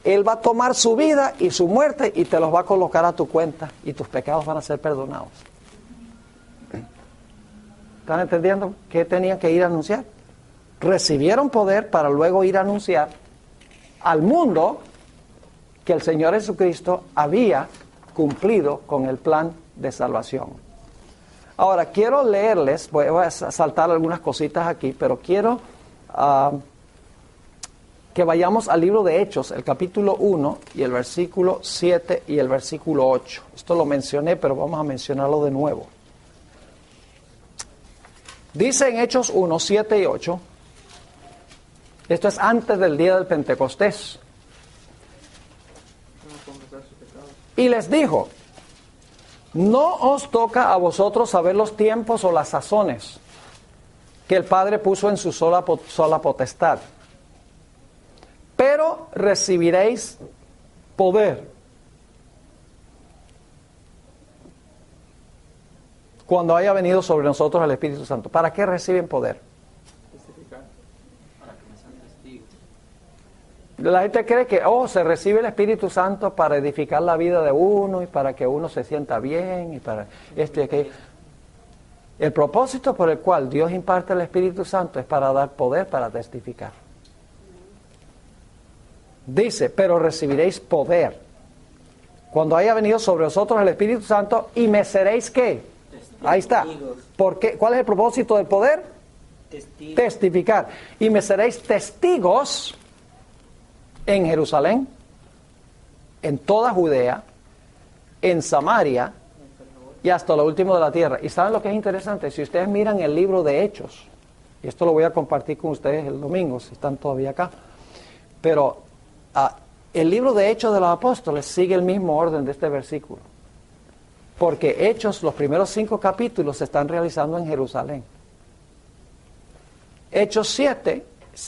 Él va a tomar su vida y su muerte y te los va a colocar a tu cuenta y tus pecados van a ser perdonados. ¿Están entendiendo qué tenían que ir a anunciar? Recibieron poder para luego ir a anunciar al mundo que el Señor Jesucristo había cumplido con el plan de salvación. Ahora, quiero leerles, voy a saltar algunas cositas aquí, pero quiero que vayamos al libro de Hechos, el capítulo 1 y el versículo 7 y el versículo 8. Esto lo mencioné, pero vamos a mencionarlo de nuevo. Dice en Hechos 1, 7 y 8, esto es antes del día del Pentecostés. Y les dijo, no os toca a vosotros saber los tiempos o las sazones que el Padre puso en su sola potestad, pero recibiréis poder cuando haya venido sobre nosotros el Espíritu Santo. ¿Para qué reciben poder? Para que me sean testigos. La gente cree que, se recibe el Espíritu Santo para edificar la vida de uno y para que uno se sienta bien y para esto y aquello. El propósito por el cual Dios imparte el Espíritu Santo es para dar poder para testificar. Dice, pero recibiréis poder cuando haya venido sobre vosotros el Espíritu Santo y me seréis ¿qué? Testigos. Ahí está. ¿Por qué? ¿Cuál es el propósito del poder? Testigos. Testificar. Y me seréis testigos en Jerusalén, en toda Judea, en Samaria y hasta lo último de la tierra. ¿Y saben lo que es interesante? Si ustedes miran el libro de Hechos, y esto lo voy a compartir con ustedes el domingo, si están todavía acá, pero el libro de Hechos de los Apóstoles sigue el mismo orden de este versículo, porque Hechos, los primeros 5 capítulos se están realizando en Jerusalén. Hechos 7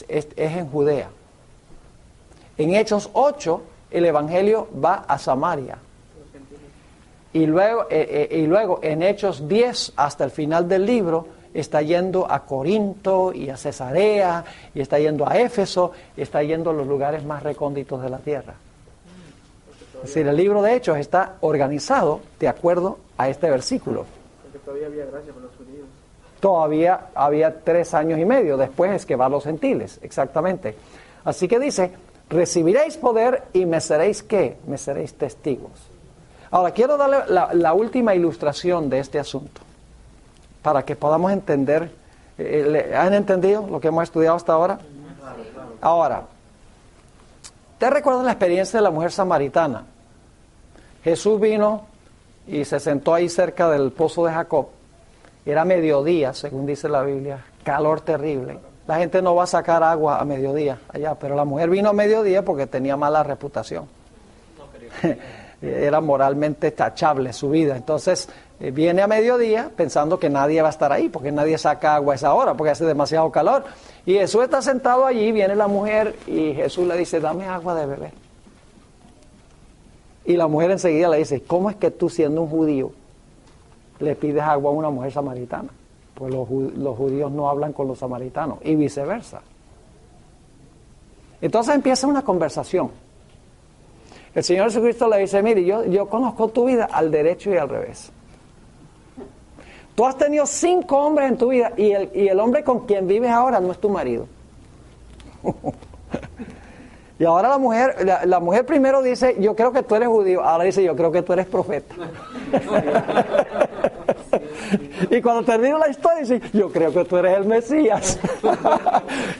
es en Judea. En Hechos 8, el Evangelio va a Samaria. Y luego en Hechos 10, hasta el final del libro, está yendo a Corinto y a Cesarea, y está yendo a Éfeso, y está yendo a los lugares más recónditos de la tierra. Es decir, el libro de Hechos está organizado de acuerdo a este versículo. Porque todavía había gracia para los judíos. Todavía había 3 años y medio, después es que van los gentiles, exactamente. Así que dice, recibiréis poder y me seréis ¿qué? Me seréis testigos. Ahora, quiero darle la última ilustración de este asunto, para que podamos entender. ¿Han entendido lo que hemos estudiado hasta ahora? Ahora, ¿te recuerdas la experiencia de la mujer samaritana? Jesús vino y se sentó ahí cerca del pozo de Jacob. Era mediodía, según dice la Biblia, calor terrible. La gente no va a sacar agua a mediodía allá, pero la mujer vino a mediodía porque tenía mala reputación. Era moralmente tachable su vida. Entonces viene a mediodía pensando que nadie va a estar ahí, porque nadie saca agua a esa hora, porque hace demasiado calor. Y Jesús está sentado allí, viene la mujer y Jesús le dice, dame agua de beber. Y la mujer enseguida le dice, ¿cómo es que tú, siendo un judío, le pides agua a una mujer samaritana? Pues los judíos no hablan con los samaritanos, y viceversa. Entonces empieza una conversación. El Señor Jesucristo le dice, mire, yo conozco tu vida al derecho y al revés. Tú has tenido 5 hombres en tu vida y el hombre con quien vives ahora no es tu marido. Y ahora la mujer primero dice, yo creo que tú eres judío. Ahora dice, yo creo que tú eres profeta. Y cuando termina la historia dice, yo creo que tú eres el Mesías.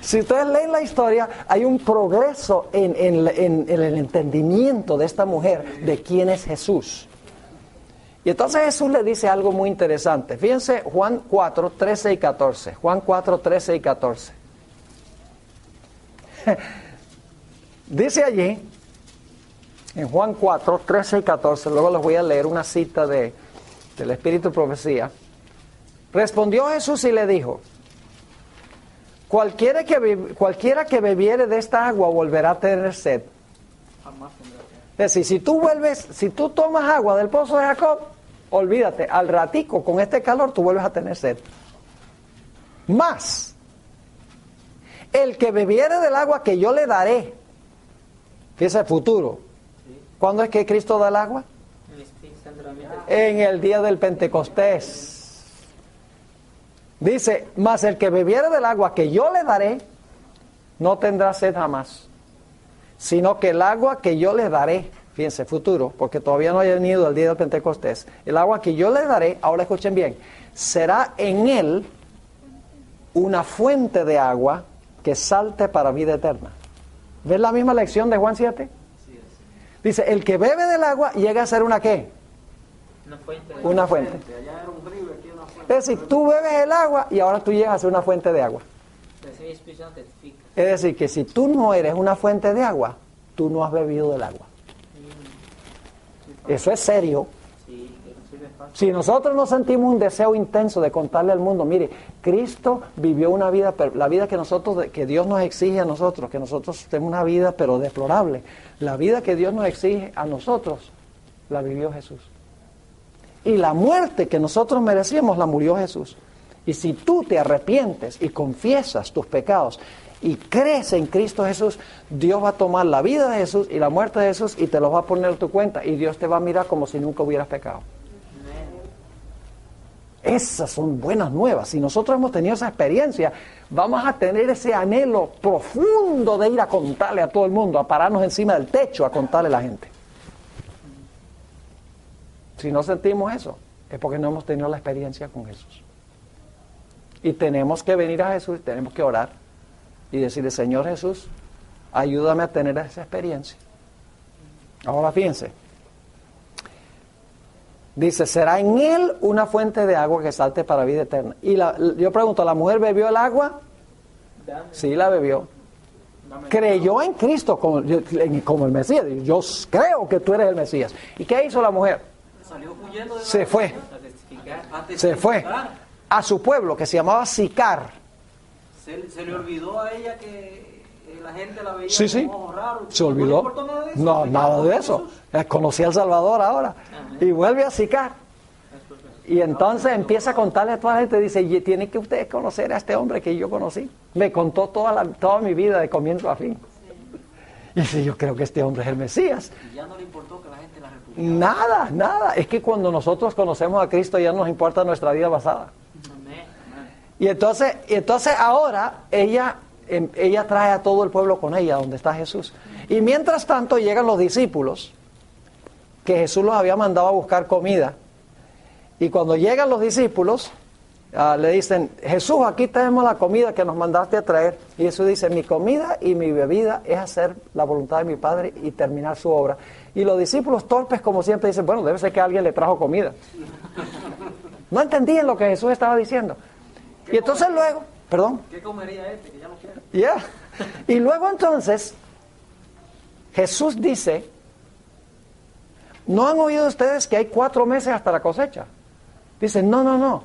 Si ustedes leen la historia, hay un progreso en el entendimiento de esta mujer de quién es Jesús. Y entonces Jesús le dice algo muy interesante. Fíjense Juan 4, 13 y 14. Juan 4, 13 y 14. Dice allí, en Juan 4, 13 y 14, luego les voy a leer una cita del Espíritu de Profecía. Respondió Jesús y le dijo, cualquiera que bebiere de esta agua volverá a tener sed. Jamás tendrá que. Es decir, si tú tomas agua del pozo de Jacob, olvídate, al ratico con este calor tú vuelves a tener sed. Más, el que bebiere del agua que yo le daré, fíjese el futuro. ¿Cuándo es que Cristo da el agua? El Espíritu Santo también. En el día del Pentecostés. Dice, mas el que bebiere del agua que yo le daré, no tendrá sed jamás, sino que el agua que yo le daré, fíjense, futuro, porque todavía no haya venido el día del Pentecostés, el agua que yo le daré, ahora escuchen bien, será en él una fuente de agua que salte para vida eterna. ¿Ves la misma lección de Juan 7? Dice, el que bebe del agua llega a ser una ¿qué? Una fuente. Una fuente. Allá era un río, aquí era una fuente. Es decir, tú bebes el agua y ahora tú llegas a ser una fuente de agua. El Espíritu Santo testifica. Es decir, que si tú no eres una fuente de agua, tú no has bebido del agua. Eso es serio. Sí, que no sirve fácil. Si nosotros no sentimos un deseo intenso de contarle al mundo, mire, Cristo vivió una vida, la vida que Dios nos exige a nosotros, que nosotros tenemos una vida pero deplorable. La vida que Dios nos exige a nosotros, la vivió Jesús. Y la muerte que nosotros merecíamos, la murió Jesús. Y si tú te arrepientes y confiesas tus pecados y crees en Cristo Jesús, Dios va a tomar la vida de Jesús y la muerte de Jesús y te los va a poner a tu cuenta y Dios te va a mirar como si nunca hubieras pecado. Esas son buenas nuevas. Si nosotros hemos tenido esa experiencia, vamos a tener ese anhelo profundo de ir a contarle a todo el mundo, a pararnos encima del techo a contarle a la gente. Si no sentimos eso, es porque no hemos tenido la experiencia con Jesús. Y tenemos que venir a Jesús, tenemos que orar y decirle, Señor Jesús, ayúdame a tener esa experiencia. Ahora fíjense. Dice, será en él una fuente de agua que salte para vida eterna. Y yo pregunto, ¿la mujer bebió el agua? Dame. Sí, la bebió. Creyó en Cristo como el Mesías. Yo creo que tú eres el Mesías. ¿Y qué hizo la mujer? Salió huyendo de Se fue. A testificar. a Se fue testificar. a su pueblo que se llamaba Sicar. Se le olvidó a ella que la gente la veía Sí, sí. con ojos raros. Se ¿No le olvidó. importó nada de eso? No, Se nada quedó de con eso. Jesús. Conocí al Salvador ahora. Y vuelve a Sicar. Y entonces empieza a contarle a toda la gente, dice, y tienen que ustedes conocer a este hombre que yo conocí. Me contó toda mi vida de comienzo a fin. Y dice, yo creo que este hombre es el Mesías. Y ya no le importó que la gente la repudiara. Nada, nada. Es que cuando nosotros conocemos a Cristo ya no nos importa nuestra vida pasada. Amén. Y entonces ahora ella trae a todo el pueblo con ella, donde está Jesús. Y mientras tanto llegan los discípulos, que Jesús los había mandado a buscar comida. Y cuando llegan los discípulos, le dicen, Jesús, aquí tenemos la comida que nos mandaste a traer. Y Jesús dice, mi comida y mi bebida es hacer la voluntad de mi Padre y terminar su obra. Y los discípulos torpes, como siempre, dicen, bueno, debe ser que alguien le trajo comida. No entendían lo que Jesús estaba diciendo. Y entonces luego, perdón. ¿Qué comería este que ya no quiere? Ya. Y luego entonces, Jesús dice, ¿no han oído ustedes que hay 4 meses hasta la cosecha? Dicen, no.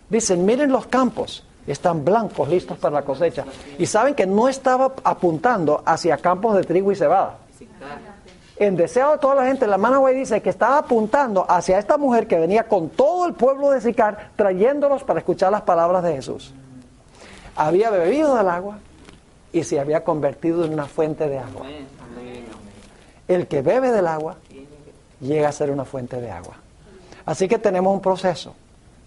Dicen, miren los campos, están blancos, listos para la cosecha. Y saben que no estaba apuntando hacia campos de trigo y cebada. En deseo de toda la gente, la Manaway dice que estaba apuntando hacia esta mujer que venía con todo el pueblo de Sicar, trayéndolos para escuchar las palabras de Jesús. Había bebido del agua y se había convertido en una fuente de agua. Amén. Amén. El que bebe del agua llega a ser una fuente de agua. Así que tenemos un proceso.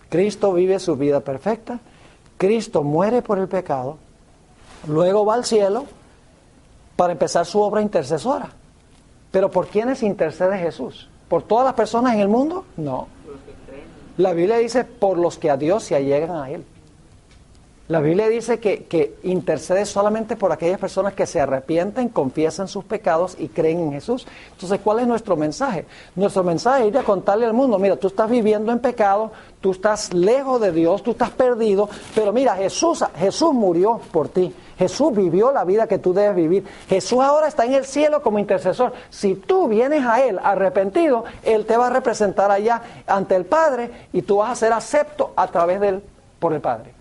Cristo vive su vida perfecta, Cristo muere por el pecado, luego va al cielo para empezar su obra intercesora. ¿Pero por quiénes intercede Jesús? ¿Por todas las personas en el mundo? No. La Biblia dice por los que a Dios se allegan a Él. La Biblia dice que intercede solamente por aquellas personas que se arrepienten, confiesan sus pecados y creen en Jesús. Entonces, ¿cuál es nuestro mensaje? Nuestro mensaje es ir a contarle al mundo, mira, tú estás viviendo en pecado, tú estás lejos de Dios, tú estás perdido, pero mira, Jesús murió por ti. Jesús vivió la vida que tú debes vivir. Jesús ahora está en el cielo como intercesor. Si tú vienes a Él arrepentido, Él te va a representar allá ante el Padre y tú vas a ser acepto a través de Él por el Padre.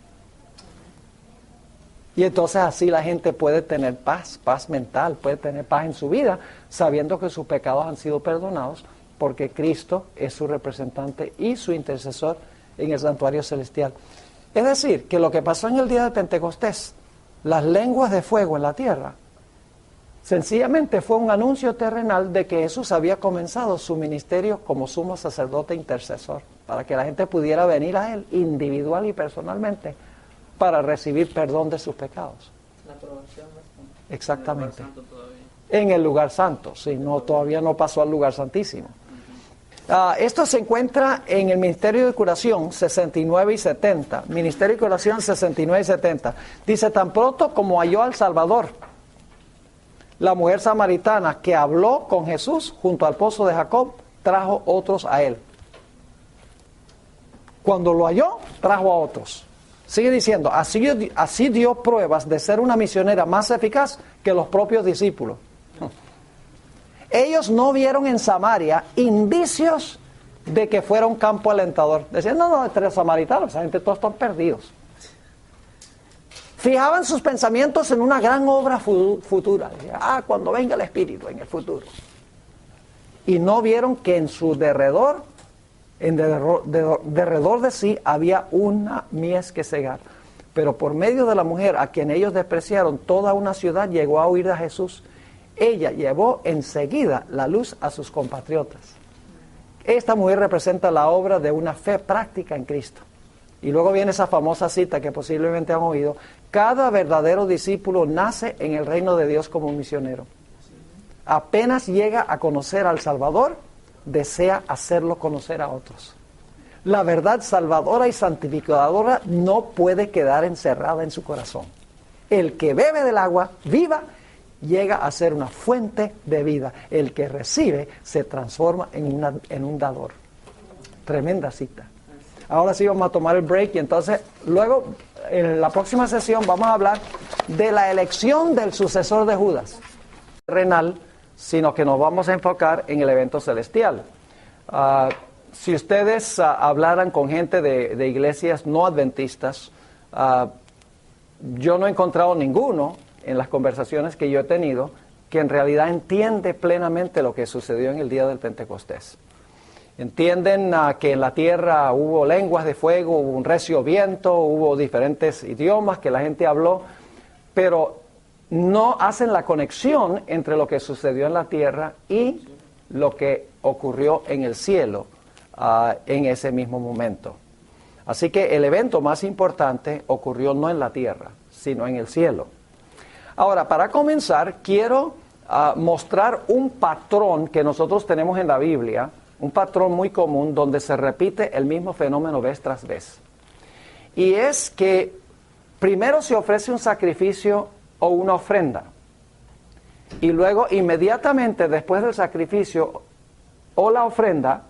Y entonces así la gente puede tener paz mental, puede tener paz en su vida, sabiendo que sus pecados han sido perdonados, porque Cristo es su representante y su intercesor en el santuario celestial. Es decir, que lo que pasó en el día de Pentecostés, las lenguas de fuego en la tierra, sencillamente fue un anuncio terrenal de que Jesús había comenzado su ministerio como sumo sacerdote intercesor, para que la gente pudiera venir a Él individual y personalmente, para recibir perdón de sus pecados. La aprobación, ¿no? Exactamente. En el lugar santo todavía. En el lugar santo, sí, no, todavía no pasó al lugar santísimo. Esto se encuentra en el Ministerio de Curación 69 y 70. Ministerio de Curación 69 y 70. Dice, tan pronto como halló al Salvador, la mujer samaritana que habló con Jesús junto al pozo de Jacob, trajo otros a él. Cuando lo halló, trajo a otros. Sigue diciendo, así dio pruebas de ser una misionera más eficaz que los propios discípulos. Ellos no vieron en Samaria indicios de que fuera un campo alentador. Decían, no, entre los samaritanos, esa gente todos están perdidos. Fijaban sus pensamientos en una gran obra futura. Decían, cuando venga el Espíritu, en el futuro. Y no vieron que en su derredor, derredor de sí, había una mies que cegar. Pero por medio de la mujer a quien ellos despreciaron, toda una ciudad llegó a oír a Jesús. Ella llevó enseguida la luz a sus compatriotas. Esta mujer representa la obra de una fe práctica en Cristo. Y luego viene esa famosa cita que posiblemente han oído: cada verdadero discípulo nace en el reino de Dios como un misionero. Apenas llega a conocer al Salvador, desea hacerlo conocer a otros. La verdad salvadora y santificadora no puede quedar encerrada en su corazón. El que bebe del agua viva llega a ser una fuente de vida. El que recibe se transforma en un dador. Tremenda cita. Ahora sí vamos a tomar el break y entonces luego en la próxima sesión vamos a hablar de la elección del sucesor de Judas. Renal, sino que nos vamos a enfocar en el evento celestial. Si ustedes hablaran con gente de iglesias no adventistas, yo no he encontrado ninguno en las conversaciones que yo he tenido que en realidad entiende plenamente lo que sucedió en el día del Pentecostés. Entienden que en la tierra hubo lenguas de fuego, hubo un recio viento, hubo diferentes idiomas que la gente habló, pero no hacen la conexión entre lo que sucedió en la tierra y lo que ocurrió en el cielo en ese mismo momento. Así que el evento más importante ocurrió no en la tierra, sino en el cielo. Ahora, para comenzar, quiero mostrar un patrón que nosotros tenemos en la Biblia, un patrón muy común donde se repite el mismo fenómeno vez tras vez. Y es que primero se ofrece un sacrificio o una ofrenda. Y luego, inmediatamente después del sacrificio o la ofrenda,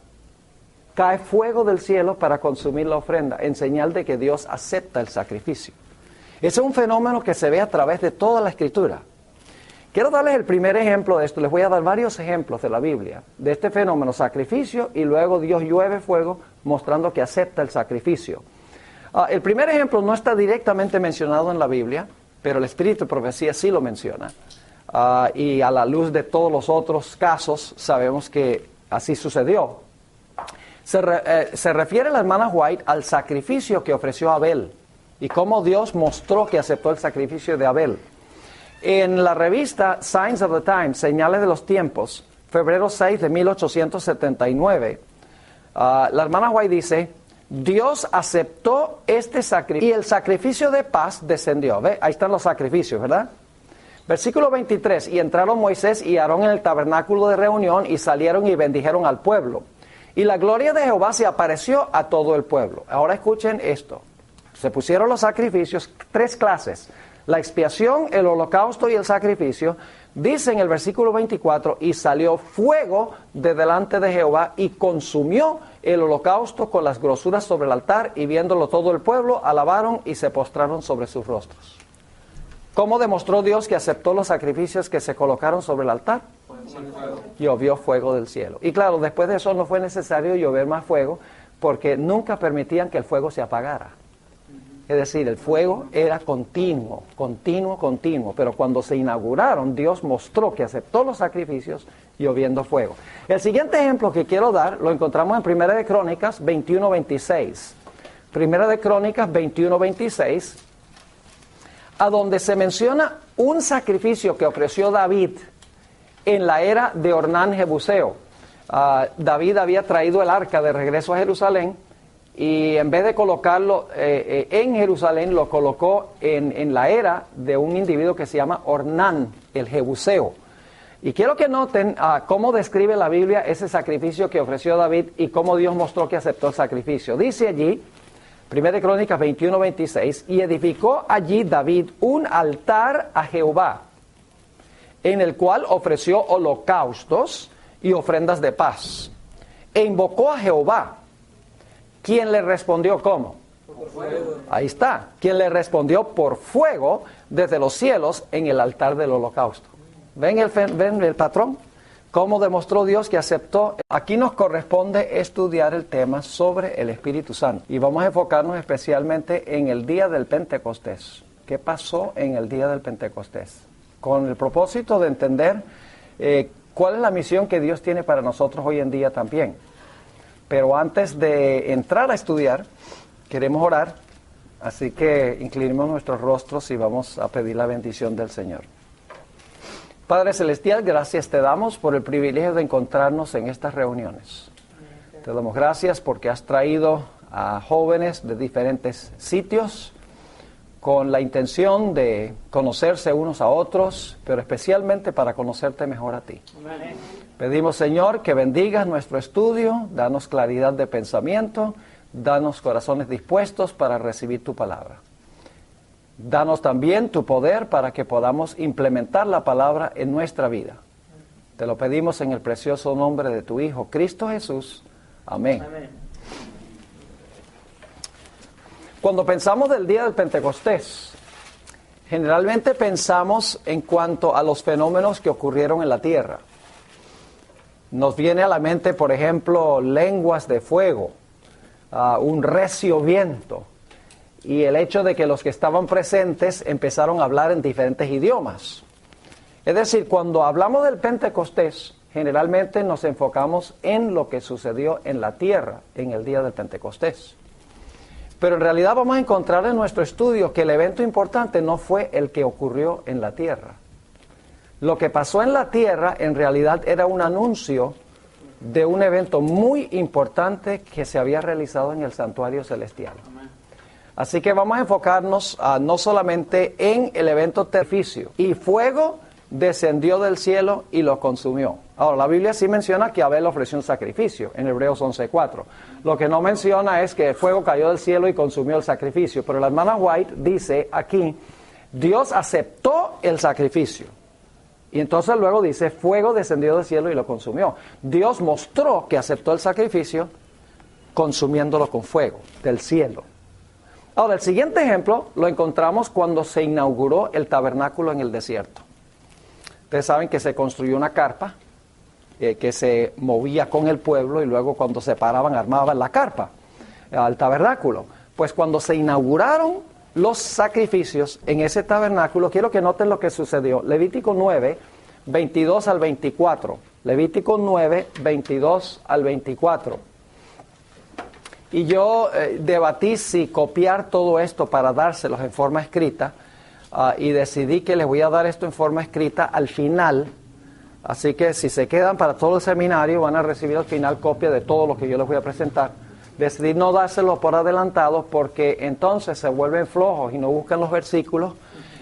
cae fuego del cielo para consumir la ofrenda, en señal de que Dios acepta el sacrificio. Ese es un fenómeno que se ve a través de toda la Escritura. Quiero darles el primer ejemplo de esto. Les voy a dar varios ejemplos de la Biblia, de este fenómeno, sacrificio, y luego Dios llueve fuego, mostrando que acepta el sacrificio. El primer ejemplo no está directamente mencionado en la Biblia, pero el Espíritu de Profecía sí lo menciona. Y a la luz de todos los otros casos, sabemos que así sucedió. Se refiere la hermana White al sacrificio que ofreció Abel y cómo Dios mostró que aceptó el sacrificio de Abel. En la revista Signs of the Times, Señales de los Tiempos, febrero 6 de 1879, la hermana White dice: Dios aceptó este sacrificio y el sacrificio de paz descendió. ¿Ve? Ahí están los sacrificios, ¿verdad? Versículo 23, y entraron Moisés y Aarón en el tabernáculo de reunión y salieron y bendijeron al pueblo. Y la gloria de Jehová se apareció a todo el pueblo. Ahora escuchen esto. Se pusieron los sacrificios, 3 clases: la expiación, el holocausto y el sacrificio. Dice en el versículo 24, y salió fuego de delante de Jehová y consumió el holocausto con las grosuras sobre el altar, y viéndolo todo el pueblo, alabaron y se postraron sobre sus rostros. ¿Cómo demostró Dios que aceptó los sacrificios que se colocaron sobre el altar? Llovió fuego del cielo. Y claro, después de eso no fue necesario llover más fuego, porque nunca permitían que el fuego se apagara. Es decir, el fuego era continuo, pero cuando se inauguraron, Dios mostró que aceptó los sacrificios lloviendo fuego. El siguiente ejemplo que quiero dar lo encontramos en 1 de Crónicas 21:26. 1 de Crónicas 21:26, a donde se menciona un sacrificio que ofreció David en la era de Ornán Jebuseo. David había traído el arca de regreso a Jerusalén, y en vez de colocarlo en Jerusalén, lo colocó en la era de un individuo que se llama Ornán, el Jebuseo. Y quiero que noten cómo describe la Biblia ese sacrificio que ofreció David y cómo Dios mostró que aceptó el sacrificio. Dice allí, 1 de Crónicas 21:26, y edificó allí David un altar a Jehová, en el cual ofreció holocaustos y ofrendas de paz, e invocó a Jehová. ¿Quién le respondió cómo? Por fuego. Ahí está. ¿Quién le respondió por fuego desde los cielos en el altar del holocausto? ¿Ven el patrón? ¿Cómo demostró Dios que aceptó? Aquí nos corresponde estudiar el tema sobre el Espíritu Santo. Y vamos a enfocarnos especialmente en el día del Pentecostés. ¿Qué pasó en el día del Pentecostés? Con el propósito de entender cuál es la misión que Dios tiene para nosotros hoy en día también. Pero antes de entrar a estudiar, queremos orar, así que inclinemos nuestros rostros y vamos a pedir la bendición del Señor. Padre Celestial, gracias te damos por el privilegio de encontrarnos en estas reuniones. Te damos gracias porque has traído a jóvenes de diferentes sitios con la intención de conocerse unos a otros, pero especialmente para conocerte mejor a ti. Amén. Pedimos, Señor, que bendigas nuestro estudio, danos claridad de pensamiento, danos corazones dispuestos para recibir tu palabra. Danos también tu poder para que podamos implementar la palabra en nuestra vida. Te lo pedimos en el precioso nombre de tu Hijo, Cristo Jesús. Amén. Amén. Cuando pensamos del día del Pentecostés, generalmente pensamos en cuanto a los fenómenos que ocurrieron en la tierra. Nos viene a la mente, por ejemplo, lenguas de fuego, un recio viento, y el hecho de que los que estaban presentes empezaron a hablar en diferentes idiomas. Es decir, cuando hablamos del Pentecostés, generalmente nos enfocamos en lo que sucedió en la tierra en el día del Pentecostés. Pero en realidad vamos a encontrar en nuestro estudio que el evento importante no fue el que ocurrió en la tierra. Lo que pasó en la tierra en realidad era un anuncio de un evento muy importante que se había realizado en el santuario celestial. Así que vamos a enfocarnos no solamente en el evento sacrificio. Y fuego descendió del cielo y lo consumió. Ahora, la Biblia sí menciona que Abel ofreció un sacrificio en Hebreos 11:4. Lo que no menciona es que el fuego cayó del cielo y consumió el sacrificio. Pero la hermana White dice aquí, Dios aceptó el sacrificio. Y entonces luego dice, fuego descendió del cielo y lo consumió. Dios mostró que aceptó el sacrificio consumiéndolo con fuego del cielo. Ahora, el siguiente ejemplo lo encontramos cuando se inauguró el tabernáculo en el desierto. Ustedes saben que se construyó una carpa que se movía con el pueblo y luego cuando se paraban armaban la carpa al tabernáculo. Pues cuando se inauguraron los sacrificios en ese tabernáculo, quiero que noten lo que sucedió. Levítico 9, 22 al 24. Levítico 9, 22 al 24. Y yo debatí si copiar todo esto para dárselos en forma escrita y decidí que les voy a dar esto en forma escrita al final. Así que si se quedan para todo el seminario van a recibir al final copia de todo lo que yo les voy a presentar. Decidí no dárselo por adelantado porque entonces se vuelven flojos y no buscan los versículos.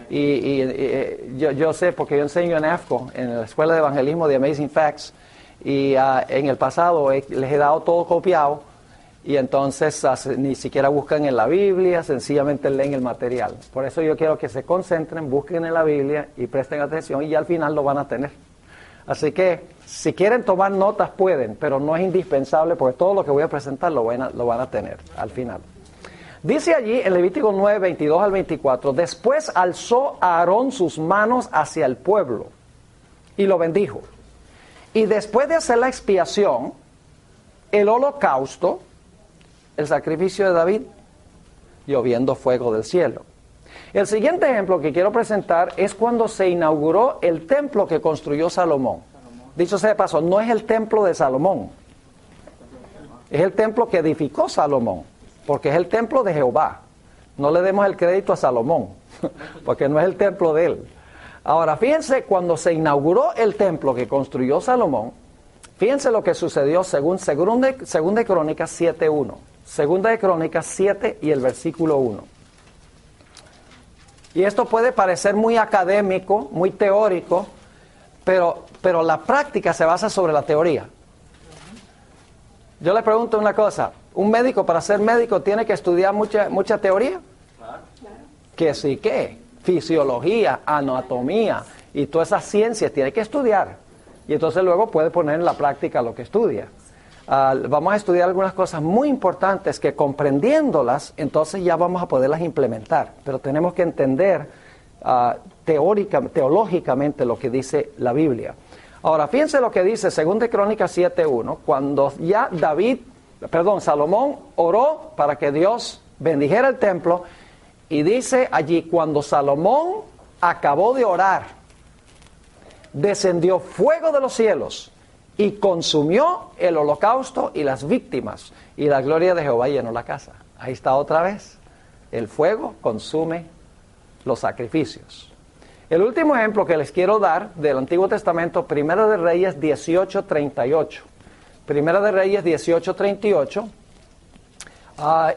Yo sé, porque yo enseño en AFCO, en la Escuela de Evangelismo de Amazing Facts, y en el pasado les he dado todo copiado. y entonces ni siquiera buscan en la Biblia, sencillamente leen el material. Por eso yo quiero que se concentren, busquen en la Biblia y presten atención y al final lo van a tener. Así que si quieren tomar notas pueden, pero no es indispensable porque todo lo que voy a presentar lo van a tener al final. Dice allí en Levítico 9, 22 al 24, después alzó Aarón sus manos hacia el pueblo y lo bendijo. Y después de hacer la expiación, el holocausto, el sacrificio de David, lloviendo fuego del cielo. El siguiente ejemplo que quiero presentar es cuando se inauguró el templo que construyó Salomón. Dicho sea de paso, no es el templo de Salomón, es el templo que edificó Salomón, porque es el templo de Jehová. No le demos el crédito a Salomón, porque no es el templo de él. Ahora, fíjense, cuando se inauguró el templo que construyó Salomón, fíjense lo que sucedió según Segunda de Crónicas 7:1. Segunda de Crónicas 7 y el versículo 1. Y esto puede parecer muy académico, muy teórico, pero la práctica se basa sobre la teoría. Yo le pregunto una cosa, ¿un médico para ser médico tiene que estudiar mucha teoría? Claro. Que sí, ¿qué? Fisiología, anatomía y todas esas ciencias tiene que estudiar. Y entonces luego puede poner en la práctica lo que estudia. Vamos a estudiar algunas cosas muy importantes que comprendiéndolas, entonces ya vamos a poderlas implementar. Pero tenemos que entender teológicamente lo que dice la Biblia. Ahora, fíjense lo que dice 2 Crónicas 7:1, cuando ya Salomón oró para que Dios bendijera el templo, y dice allí, cuando Salomón acabó de orar, descendió fuego de los cielos y consumió el holocausto y las víctimas, y la gloria de Jehová llenó la casa. Ahí está otra vez. El fuego consume los sacrificios. El último ejemplo que les quiero dar del Antiguo Testamento, Primera de Reyes 18:38. Primera de Reyes 18:38.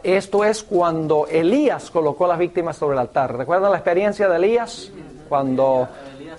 Esto es cuando Elías colocó las víctimas sobre el altar. ¿Recuerdan la experiencia de Elías? Cuando